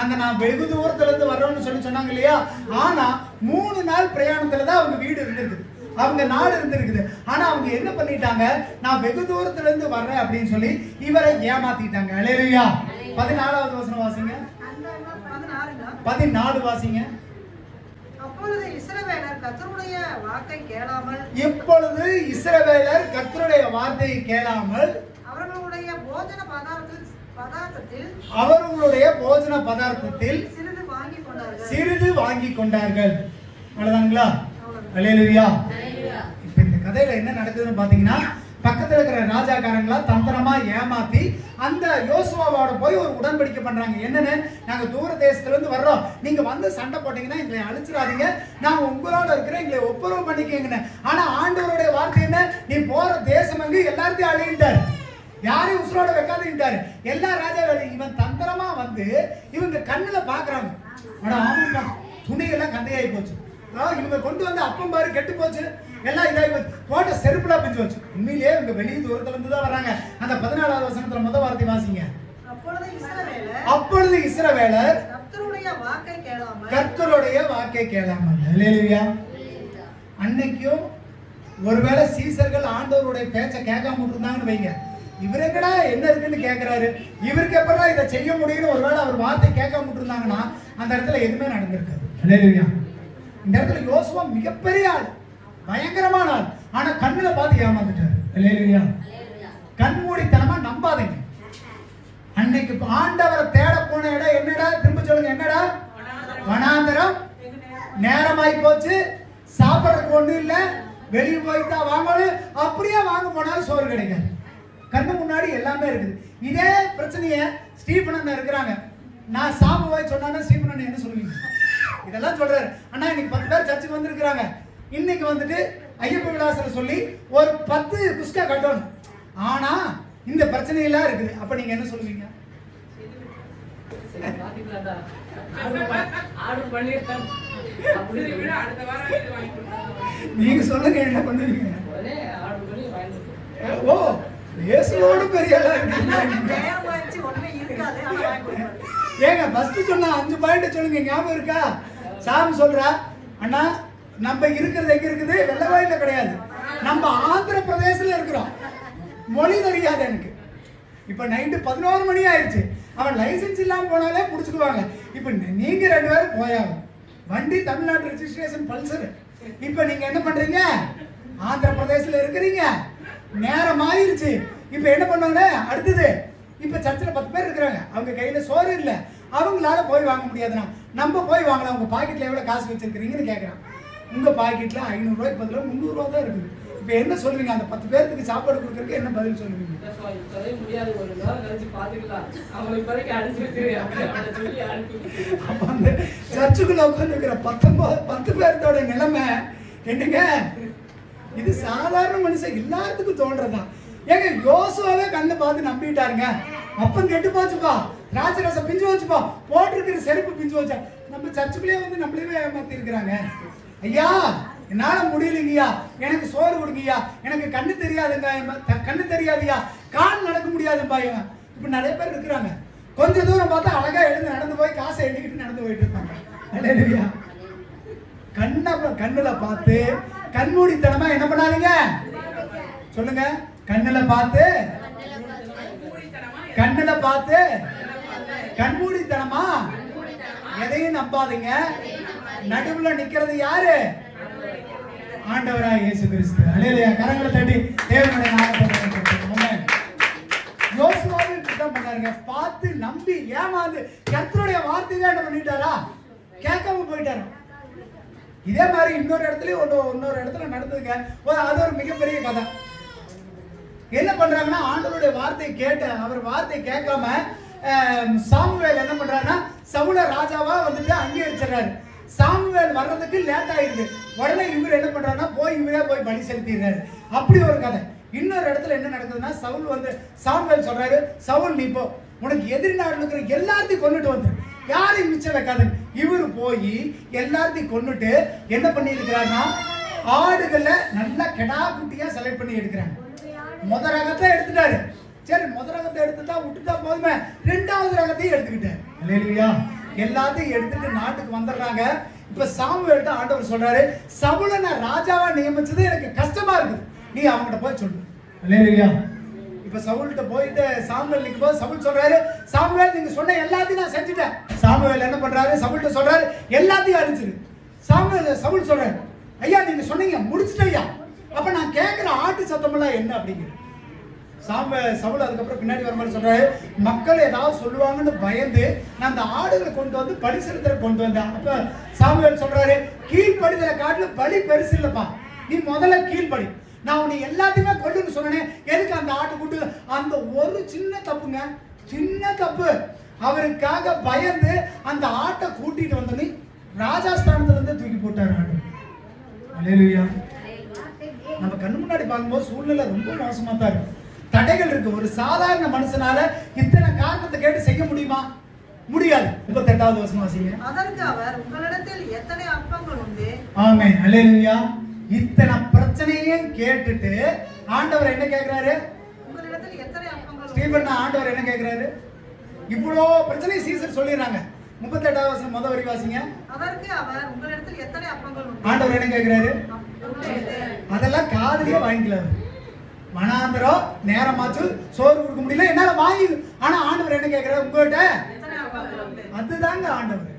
அந்த நான் வெகு தூரத்துல இருந்து வர்றோம்னு சொன்னாங்க இல்லையா? ஆனா 3 நாள் பிரயாணத்துல தான் அவங்க வீடு இருந்திருக்குது, அவங்க நாடு இருந்திருக்குது. ஆனா அவங்க என்ன பண்ணிட்டாங்க? நான் வெகு தூரத்துல இருந்து வர்றேன் அப்படின்னு சொல்லி இவரை ஏமாத்திட்டாங்க. அல்லேலூயா. 14வது வசனம் வாசிங்க. 14 வாசிங்க. அப்பொழுது இஸ்ரவேலர் கர்த்தருடைய வாக்கை கேளாமல், இப்பொழுது இஸ்ரவேலர் கர்த்தருடைய வார்த்தையை கேளாமல் அவர்களுடைய போஜன பதார்த்தத்தில் அவர்களுடைய போஜன பதார்த்தத்தில் சிறிது வாங்கி கொண்டார்கள். சிறிது வாங்கி கொண்டார்கள். அவ்வளவுதாங்களா? அல்லேலூயா. இப்ப இந்த கதையில என்ன நடக்குதுன்னு பாத்தீங்கன்னா, பக்கத்துல இருக்கிற ராஜாக்காரங்களா தந்திரமா ஏமாத்தி அந்த யோசுவாவோட போய் ஒரு உடன்படிக்கை பண்றாங்க. என்னன்னு? நாங்க தூர தேசத்துல இருந்து வர்றோம், நீங்க வந்து சண்டை போட்டீங்கன்னா எங்களை அழிச்சிடாதீங்க, நாங்க உங்களோட இருக்கிற எங்களை ஒப்புரவு பண்ணிக்கங்க. ஆனா ஆண்டவருடைய வார்த்தை என்ன? நீ போற தேசம் அங்கு எல்லாத்தையும் அழியிட்டாரு, யாரையும் உசுரோட வைக்காதுட்டாரு. எல்லா ராஜாக்களும் இவன் தந்திரமா வந்து இவங்க கண்ணுல பாக்குறாங்க. ஆமாப்பா, துணியெல்லாம் கந்தையாகி போச்சு, இவங்க கொண்டு வந்து அப்பம் பாரு கெட்டு போச்சு, எல்லாம் இதாகி போச்சு, போட்ட செருப்புலாம் பிஞ்சு வச்சு. உண்மையிலேயே இவங்க வெளியே தூரத்துல இருந்து தான் வராங்க. அந்த 14வது வசனத்துல முதல் வார்த்தை வாசிங்க. அப்பொழுது இஸ்ரவேலர் கர்த்தருடைய வாக்கை கேளாமல், கர்த்தருடைய வாக்கை கேளாமல். அல்லேலூயா. அன்னைக்கும் ஒருவேளை சீசர்கள் ஆண்டவருடைய பேச்சை கேட்காம இருந்தாங்கன்னு வைங்க, இவருக்கடா என்ன இருக்குன்னு கேட்கிறாரு, இவருக்கு எப்படா இதை செய்ய முடியும்னு ஒருவேளை அவர் வார்த்தை கேட்காம இருந்தாங்கன்னா அந்த இடத்துல எதுவுமே நடந்திருக்காது. அல்லேலூயா. இந்த இடத்துல யோசுவா மிகப்பெரிய ஆள், பயங்கரமான ஆள், ஆனா கண்ணுல பார்த்து ஏமாந்துட்டாரு. அல்லேலூயா. கண்மூடித்தனமா நம்பாதீங்க. அன்னைக்கு ஆண்டவரை தேட போன இடம் என்னடா? திரும்ப சொல்லுங்க, என்னடா? வனாந்தரம். நேரமாய் போச்சு, சாப்பிடறதுக்கு ஒண்ணு இல்ல, வெளியே போய்த்தா வாங்கணும், அப்படியே வாங்க போனாலும் சோறு கிடைக்காது. கண்ணு முன்னாடி எல்லாமே இருக்குது. இதே பிரச்சனைய ஸ்டீபன் அண்ணன் இருக்கிறாங்க. நான் சாமுவாய் சொன்னா ஸ்டீபன் அண்ணன் என்ன சொல்லுவீங்க? இதெல்லாம் சொல்றாரு. அண்ணா இன்னைக்கு 10 பேர் சர்ச்சுக்கு வந்திருக்கிறாங்க, இன்னைக்கு வந்துட்டு ஐயப்ப விலாசம் சொல்லி ஒரு 10 குஸ்கா கட்டணும். ஆனா இந்த பிரச்சனை எல்லாம் இருக்குது. அப்ப நீங்க என்ன சொல்லுவீங்க? நீங்க சொல்லுங்க, என்ன பண்ணுவீங்க? ஓ, பேசுவோட பெரிய ஆளா இருக்கீங்க. ஏங்க ஃபர்ஸ்ட் சொன்னா 5 பாயிண்ட் சொல்லுங்க, ஞாபகம் இருக்கா? சாமி சொல்றா, அண்ணா நம்ம இருக்கிறது எங்க இருக்குது? வெள்ளவாயில கிடையாது, நம்ம ஆந்திர பிரதேசத்துல இருக்கிறோம். மொழி தெரியாது எனக்கு. இப்ப நைட்டு 11 மணி ஆயிடுச்சு. அவன் லைசன்ஸ் இல்லாம போனாலே புடிச்சுக்குவாங்க. இப்ப நீங்க 2 பேரும் போயாகும். வண்டி தமிழ்நாடு ரெஜிஸ்ட்ரேஷன் பல்சர். இப்ப நீங்க என்ன பண்றீங்க? ஆந்திர பிரதேசத்துல இருக்கிறீங்க. நேரம் ஆயிருச்சு. இப்ப என்ன பண்ணுவாங்க அடுத்தது? இப்ப சர்ச்சில் 10 பேர் இருக்கிறாங்க. அவங்க கையில சோறு இல்ல, அவங்களால போய் வாங்க முடியாதுன்னா நம்ம போய் வாங்கலாம். உங்க பாக்கெட்ல எவ்வளவு காசு வச்சிருக்கீங்கன்னு கேட்கறான். உங்க பாக்கெட்ல 500 ரூபாய்க்கு பதிலா 300 ரூபாய் தான் இருக்குது. இப்ப என்ன சொல்றீங்க? அந்த 10 பேருக்கு சாப்பாடு கொடுக்கறதுக்கு என்ன பதில் சொல்லுவீங்க? அப்ப அந்த சர்ச்சுக்குள்ள உட்கார்ந்துருக்கிற 10 பேர்த்தோட நிலைமை என்னங்க? இது சாதாரண மனுஷன் எல்லாத்துக்கும் தோன்றதான். ஏங்க யோசுவாவே கண்ணை பார்த்து நம்பிட்டாருங்க. அப்பம் கெட்டு போச்சுப்பா, ராஜரசம் பிஞ்சு வச்சுப்பா, போட்டிருக்கிற செருப்பு பிஞ்சு வச்சா. நம்ம சர்ச்சுக்குள்ளே வந்து நம்மளே ஏமாத்தி இருக்கிறாங்க. ஐயா என்னால முடியலைங்கய்யா, எனக்கு சோறு கொடுங்கய்யா, எனக்கு கண்ணு தெரியாதுங்க, கண்ணு தெரியாதுயா, கால் நடக்க முடியாதுப்பா. இப்ப நிறைய பேர் இருக்கிறாங்க. கொஞ்ச தூரம் பார்த்தா அழகா எழுந்து நடந்து போய் காசை எண்ணிக்கிட்டு நடந்து போயிட்டு இருப்பாங்க. அல்லேலூயா. கண்ணுல பார்த்து கண்மூடித்தனமா என்ன பண்ணாதீங்க? சொல்லுங்க. கண்ணுல பார்த்து கண்மூடித்தனமா எதையும் நம்பாதீங்க. நடுவுல நிக்கிறது யாரு? ஆண்டவராய் இயேசு கிறிஸ்து. அல்லேலூயா. கரங்களை தட்டி தேவனுடைய நாமத்தை ஆமென். யோசுவாவே இப்படிதான் பண்ணாருங்க. பார்த்து நம்பி ஏமாந்து கர்த்தருடைய வார்த்தையை என்ன பண்ணிட்டாரா? கேட்காம போயிட்டாரு. இதே மாதிரி இன்னொரு இடத்துல நடந்ததுங்க. அது ஒரு மிகப்பெரிய கதை. என்ன பண்றாங்கன்னா, ஆண்டவருடைய வார்த்தை கேட்டு அவர் வார்த்தை கேட்காம சாமுவேல் என்ன பண்றாருன்னா சவுல ராஜாவா வந்துட்டு அங்கீகரிச்சிடறாரு. சாமுவேல் வர்றதுக்கு லேட் ஆயிடுது. உடனே இவர் என்ன பண்றாருன்னா இவரே போய் பலி செலுத்திடுறாரு. அப்படி ஒரு கதை. இன்னொரு இடத்துல என்ன நடக்குதுன்னா, சவுல் வந்து சாமுவேல் சொல்றாரு, சவுல் நீ போ, உனக்கு எதிரி நாடு இருக்கிற எல்லாத்தையும் கொண்டுட்டு வந்து யாரையும் மிச்சம் வைக்காது. இவரு போய் எல்லாத்தையும் கொண்டுட்டு என்ன பண்ணி இருக்கிறாருன்னா, ஆடுகள்ல நல்லா கெடா குட்டியா செலக்ட் பண்ணி எடுக்கிறாங்க. முத ரகத்தை எடுத்துட்டாரு. சரி, முத ரகத்தை எடுத்துட்டா விட்டுட்டா போதுமே, 2வது ரகத்தையும் எடுத்துக்கிட்டாரு. அல்லேலூயா. எல்லாத்தையும் எடுத்துட்டு நாட்டுக்கு வந்துடுறாங்க. இப்ப சாமுவேல்ட்ட ஆண்டவர் சொல்றாரு, சவுலை நான் ராஜாவா நியமிச்சது எனக்கு கஷ்டமா இருக்கு, நீ அவங்ககிட்ட போய் சொல்லு. அல்லேலூயா. இப்ப சவுல்கிட்ட போயிட்டு சாமுவேல் நிக்கும்போது சவுல் சொல்றாரு, சாமுவேல் நீங்க சொன்ன எல்லாத்தையும் நான் செஞ்சுட்டேன். சாமுவேல் என்ன பண்றாரு? சவுல்கிட்ட சொல்றாரு, எல்லாத்தையும் அழிச்சிரு. சவுல் சொல்றாரு, ஐயா நீங்க சொன்னீங்க முடிச்சுட்டேயா, அப்ப நான் கேட்கிற ஆட்டு சத்தமெல்லாம் என்ன அப்படிங்கிற. சவுல் அதுக்கப்புறம் பின்னாடி வர மாதிரி சொல்றாரு, மக்கள் ஏதாவது சொல்லுவாங்கன்னு பயந்து நான் அந்த ஆடுகளை கொண்டு வந்து பலி செலுத்த கொண்டு வந்தேன். அப்ப சாமுவேல் சொல்றாரு, கீழ்படிதலை காட்டுல பலி பெருசு இல்லப்பா, நீ முதல்ல கீழ்படி. நான் உன்னை எல்லாத்தையுமே கொல்லுன்னு சொன்னேன், எதுக்கு அந்த ஆட்டு கூட்டு? அந்த ஒரு சின்ன தப்புங்க, சின்ன தப்பு. அவருக்காக பயந்து அந்த ஆட்டை கூட்டிட்டு வந்து ராஜாஸ்தானத்துல இருந்து தூக்கி போட்டாரு ஆண்டு. அல்லேலூயா. நம்ம கண்ணு முன்னாடி பார்க்கும்போது சூழ்நிலை ரொம்ப மோசமா தான் இருக்கு. தடைகள் இருக்கு. ஒரு சாதாரண மனுஷனால இத்தனை காரணத்தை கேட்டு செய்ய முடியுமா? முடியாது. 38வது வசனம் வாசிங்க. அதற்கு அவர், உங்களிடத்தில் எத்தனை அப்பங்கள் உண்டு? ஆமென். அல்லேலூயா. இத்தனை பிரச்சனையும் கேட்டுட்டு ஆண்டவர் என்ன கேக்குறாரு? உங்களிடத்தில் எத்தனை அப்பங்கள்? ஸ்டீபன் ஆண்டவர் என்ன கேக்குறாரு? இவ்வளோ பிரச்சனை சீசர் சொல்லிடுறாங்க. 38வது வசனம் முத வரி வாசிங்க. அதற்கு அவர், உங்களிடத்தில் எத்தனை அப்பங்கள் உண்டு? ஆண்டவர் என்ன கேக்குறாரு? அதெல்லாம் காதுலயே வாங்கிக்கல. மனாந்தரம் நேரமாச்சு, சோறு கொடுக்க முடியல, என்னால வாங்கி. ஆனா ஆண்டவர் என்ன கேக்குறாரு? உங்ககிட்ட அதுதாங்க ஆண்டவர்.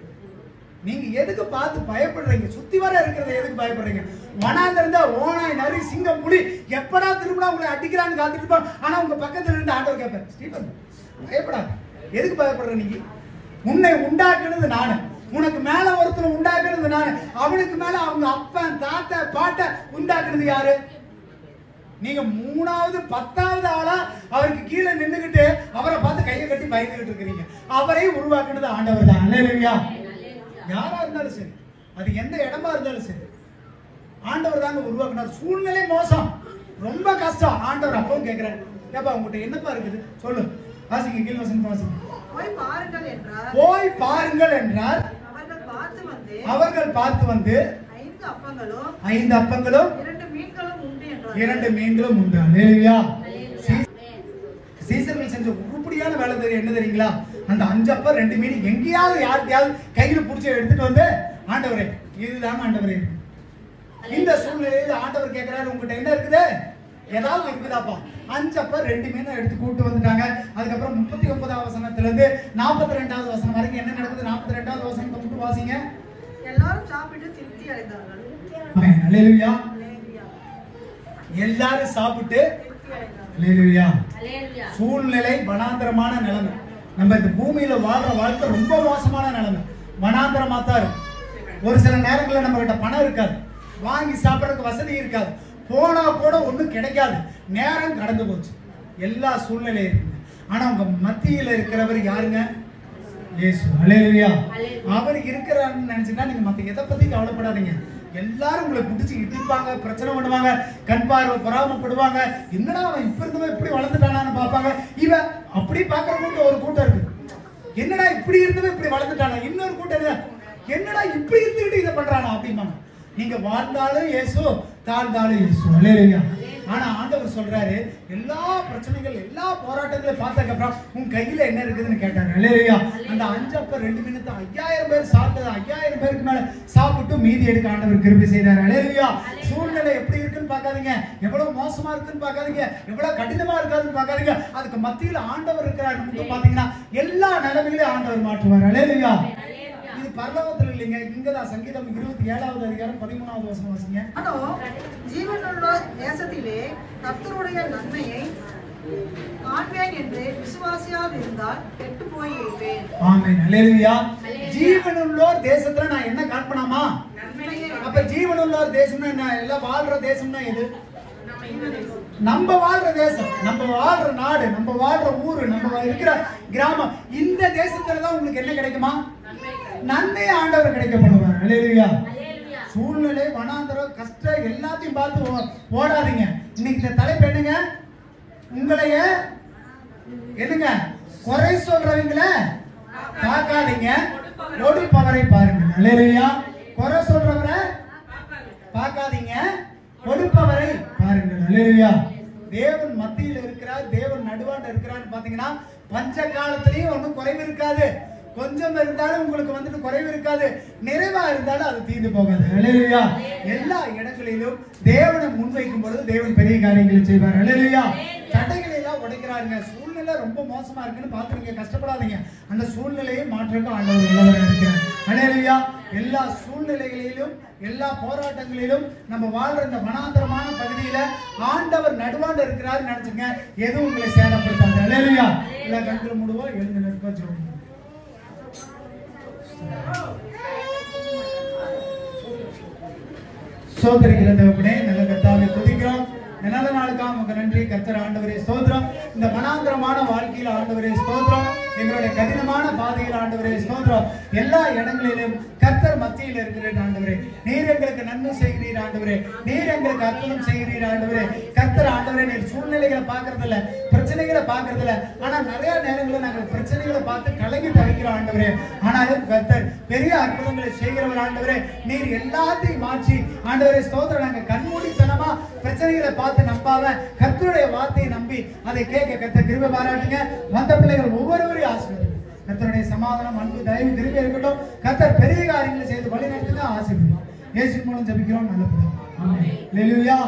நீங்க எதுக்கு பார்த்து பயப்படுறீங்க? சுத்தி வர இருக்கிறத எதுக்கு பயப்படுறீங்க? வனாந்தரம் தான் ஓனாய் நரி சிங்கம் புலி எப்படா திரும்பினா உங்களை அடிக்கிறான்னு காத்துட்டு இருப்பான். ஆனா உங்க பக்கத்துல இருந்து ஆண்டவர் கேட்பாரு, ஸ்டீபன் பயப்படாது. எதுக்கு பயப்படுற? நீங்க உன்னை உண்டாக்குனது நானு, உனக்கு மேல ஒருத்தனை உண்டாக்குனது நானு, அவனுக்கு மேல அவங்க அப்பன் தாத்தா பாட்ட உண்டாக்குனது யாரு? நீங்க 3வது 10வது ஆளா அவருக்கு கீழே நின்னுகிட்டு அவரை பார்த்து கையை கட்டி பயந்துகிட்டு இருக்கிறீங்க. அவரை உருவாக்குனது ஆண்டவர் தான். அல்லேலூயா. யாரா இருந்தாலும் சரி, அது எந்த இடமா இருந்தாலும் சரி, ஆண்டவர் தாங்க உருவாக்குனார். சூழ்நிலை மோசம், ரொம்ப கஷ்டம். ஆண்டவர் அப்பவும் கேட்கிறார், ஏப்பா உங்ககிட்ட என்னப்பா இருக்குது சொல்லு. வாசிங்க, கீழ் வசனத்தை வாசிங்க. போய் பாருங்கள் என்றார். போய் பாருங்கள் என்றார். அவர்கள் பார்த்து வந்து 5 அப்பங்களும் 5 அப்பங்களும் 2 மீன்களும் உண்டு என்றார். 2 மீன்களும் உண்டு. அல்லேலூயா. சீசர்கள் செஞ்ச உருப்படியான வேலை தெரியும் என்ன தெரியுங்களா? அந்த 5 அப்பம் 2 மீன் எங்கேயாவது யார்கிட்டயாவது கையில புடிச்சு எடுத்துட்டு வந்து, ஆண்டவரே இதுதான் ஆண்டவரே. இந்த சூழ்நிலையில ஆண்டவர் கேட்கிறாரு, உங்ககிட்ட என்ன இருக்குது? ஏதாவது இருக்குதாப்பா? 5 அப்பம் 2 மீனை எடுத்து கூட்டு வந்துட்டாங்க. அதுக்கப்புறம் 39வது வசனத்துல இருந்து 42வது வசனம் வரைக்கும் என்ன நடக்குது? 42வது வசனத்தை மட்டும் வாசிங்க. எல்லாரும் சாப்பிட்டு திருப்தி அடைந்தார்கள். ஆமென். அல்லேலூயா. எல்லாரும் சாப்பிட்டு அல்லேலூயா. சூழ்நிலை வனாந்தரமான நிலைமை. நம்ம இந்த பூமியில வாழ்ற வாழ்க்கை ரொம்ப மோசமான நிலைமை, வனாந்தரமா தான் இருக்கும். ஒரு சில நேரங்களில் நம்ம கிட்ட பணம் இருக்காது, வாங்கி சாப்பிட்றதுக்கு வசதி இருக்காது, போனா கூட ஒன்றும் கிடைக்காது, நேரம் கடந்து போச்சு, எல்லா சூழ்நிலையும் இருக்குங்க. ஆனா உங்க மத்தியில இருக்கிறவர் யாருங்க? இயேசு. அல்லேலூயா. அவர் இருக்கிறாருன்னு நினைச்சுன்னா நீங்க மத்த எதை பத்தி கவலைப்படாதீங்க. எல்லாரும் உங்களை பிடிச்சி இடிப்பாங்க, பிரச்சனை பண்ணுவாங்க, கண் பார்வை பொறாமப்படுவாங்க. என்னடா அவன் இப்ப இருந்தவன் இப்படி வளர்ந்துட்டானான்னு பார்ப்பாங்க. இவன் அப்படி பார்க்கற கூட்டம் ஒரு கூட்டம் இருக்கு. என்னடா இப்படி இருந்தவன் இப்படி வளர்ந்துட்டானா? இன்னொரு கூட்டம் என்னடா இப்படி இருந்துகிட்டு இதை பண்றானா அப்படிம்பாங்க. நீங்க வாழ்ந்தாலும் இயேசு, தாழ்ந்தாலும் இயேசு. அல்லேலூயா. ஆனா ஆண்டவர் சொல்றாரு, எல்லா பிரச்சனைகள் எல்லா போராட்டங்களையும் பார்த்ததுக்கு அப்புறம் உன் கையில என்ன இருக்குதுன்னு கேட்டாங்க. அல்லேலூயா. அந்த 5 அப்பம் 2 மீன் 5000 பேர் சாப்பிட்டது, 5000 பேருக்கு மேல சாப்பிட்டு மீதி எடுக்க ஆண்டவர் கிருபை செய்தார். அல்லேலூயா. சூழ்நிலை எப்படி இருக்குன்னு பார்க்காதீங்க, எவ்வளவு மோசமா இருக்குன்னு பார்க்காதீங்க, எவ்வளவு கடினமா இருக்காதுன்னு பார்க்காதீங்க. அதுக்கு மத்தியில் ஆண்டவர் இருக்கிறார் பாத்தீங்கன்னா எல்லா நிலைமையிலும் ஆண்டவர் மாற்றுவார். அல்லேலூயா. இது பரலோகத்தில் இல்லைங்க, இங்கதான். சங்கீதம் 27வது அதிகாரம் 13வது வசனம் வாசிங்க. ஆனோ ஜீவனுள்ள தேசத்திலே கர்த்தருடைய நன்மையை காண்பேன் என்று விசுவாசியாக இருந்தால் கெட்டு போய் இருப்பேன். ஆமென். அல்லேலூயா. ஜீவனுள்ளோர் தேசத்துல நான் என்ன காண்பனாமா? நன்மையை. அப்ப ஜீவனுள்ளோர் தேசம்னா என்ன? எல்லாம் வாழ்ற தேசம்னா எது? நம்ம வாழ்ற தேசம், நம்ம வாழ்ற நாடு, நம்ம வாழ்ற ஊரு, நம்ம இருக்கிற கிராமம், இந்த தேசத்துலதான் உங்களுக்கு என்ன கிடைக்குமா? நன்மை ஆண்டவர் கிடைக்க பண்ணுவார். அல்லேலூயா. சூழ்நிலை வனாந்தரம் கஷ்டம் எல்லாத்தையும் பார்த்து ஓடாதீங்க. இன்னைக்கு இந்த தலைப்பு என்னங்க? உங்களைய என்னங்க குறை சொல்றவங்கள பார்க்காதீங்க, கொடுப்பவரை பாருங்க. அல்லேலூயா. குறை சொல்றவரை பார்க்காதீங்க, கொடுப்பவரை பாருங்கள். அல்லேலூயா. தேவன் மத்தியில் இருக்கிறார், தேவன் நடுவாண்ட இருக்கிறான்னு பாத்தீங்கன்னா பஞ்ச காலத்திலயும் ஒன்றும் குறைவு இருக்காது. கொஞ்சம் இருந்தாலும் உங்களுக்கு வந்துட்டு குறைவு இருக்காது, நிறைவா இருந்தாலும் அது தீர்ந்து போகாது. அல்லேலூயா. எல்லா இடங்களிலும் தேவனை முன்வைக்கும் பொழுது தேவன் பெரிய காரியங்களை செய்வார். அல்லேலூயா. தடைகளை எல்லாம் உடைக்கிறாருங்க. சூழ்நிலை ரொம்ப மோசமா இருக்குன்னு பாத்துருங்க, கஷ்டப்படாதீங்க. அந்த சூழ்நிலையை மாற்றுக்கு ஆண்டவர் உள்ளவராக இருக்கிறார். அல்லேலூயா. எல்லா சூழ்நிலைகளிலும் எல்லா போராட்டங்களிலும் நம்ம வாழ்ற இந்த வனாந்தரமான பகுதியில ஆண்டவர் நடுவாண்ட இருக்கிறார் நினைச்சுங்க, எதுவும் உங்களை சேதப்படுத்தாது. அல்லேலூயா. எல்லா கண்களும் மூடுவோம், எழுந்து நிற்போம், ஜெபம். சோதரிக்கிற தேவனே, நல்ல கர்த்தாவே துதிக்கிறோம். நல்ல நாளுக்காக உங்களுக்கு நன்றி கர்த்தர். ஆண்டவரே ஸ்தோத்திரம். இந்த மனாந்தரமான வாழ்க்கையில் ஆண்டவரே ஸ்தோத்திரம். எங்களுடைய கடினமான பாதையில் ஆண்டவரே ஸ்தோத்திரம். எல்லா இடங்களிலும் கர்த்தர் மத்தியில் இருக்கிறீர் ஆண்டவரே. நீர் எங்களுக்கு நன்மை செய்கிறீர் ஆண்டவரே. நீர் எங்களுக்கு அற்புதம் செய்கிறீர் ஆண்டவரே. கர்த்தர் ஆண்டவரே, நீர் சூழ்நிலைகளை பார்க்கறதில்ல, பிரச்சனைகளை பார்க்கறதில்ல. ஆனா நிறைய நேரங்களில் நாங்கள் பிரச்சனைகளை பார்த்து கலங்கி தவிக்கிறோம் ஆண்டவரே. ஆனாலும் கர்த்தர் பெரிய அற்புதங்களை செய்கிறவர் ஆண்டவரே. நீர் எல்லாத்தையும் மாற்றி ஆண்டவரே ஸ்தோத்திரம். நாங்கள் கண்மூடித்தனமா பிரச்சனைகளை பார்த்து நம்பாம கர்த்தருடைய வார்த்தையை நம்பி அதை கேட்க கர்த்தர் கிருபை பாராட்டுங்க. வந்த பிள்ளைகள் ஒவ்வொருவரையும் ஆசீர்வதிங்க. கர்த்தருடைய சமாதானம், அன்பு, தயவு திரும்பி இருக்கட்டும். கர்த்தர் பெரிய காரியங்களை செய்து வழி நடத்துங்க, ஆசீர்வதிங்க. இயேசு மூலம் ஜெபிக்கிறோம், நல்ல பிதாவே. ஆமென். அல்லேலூயா.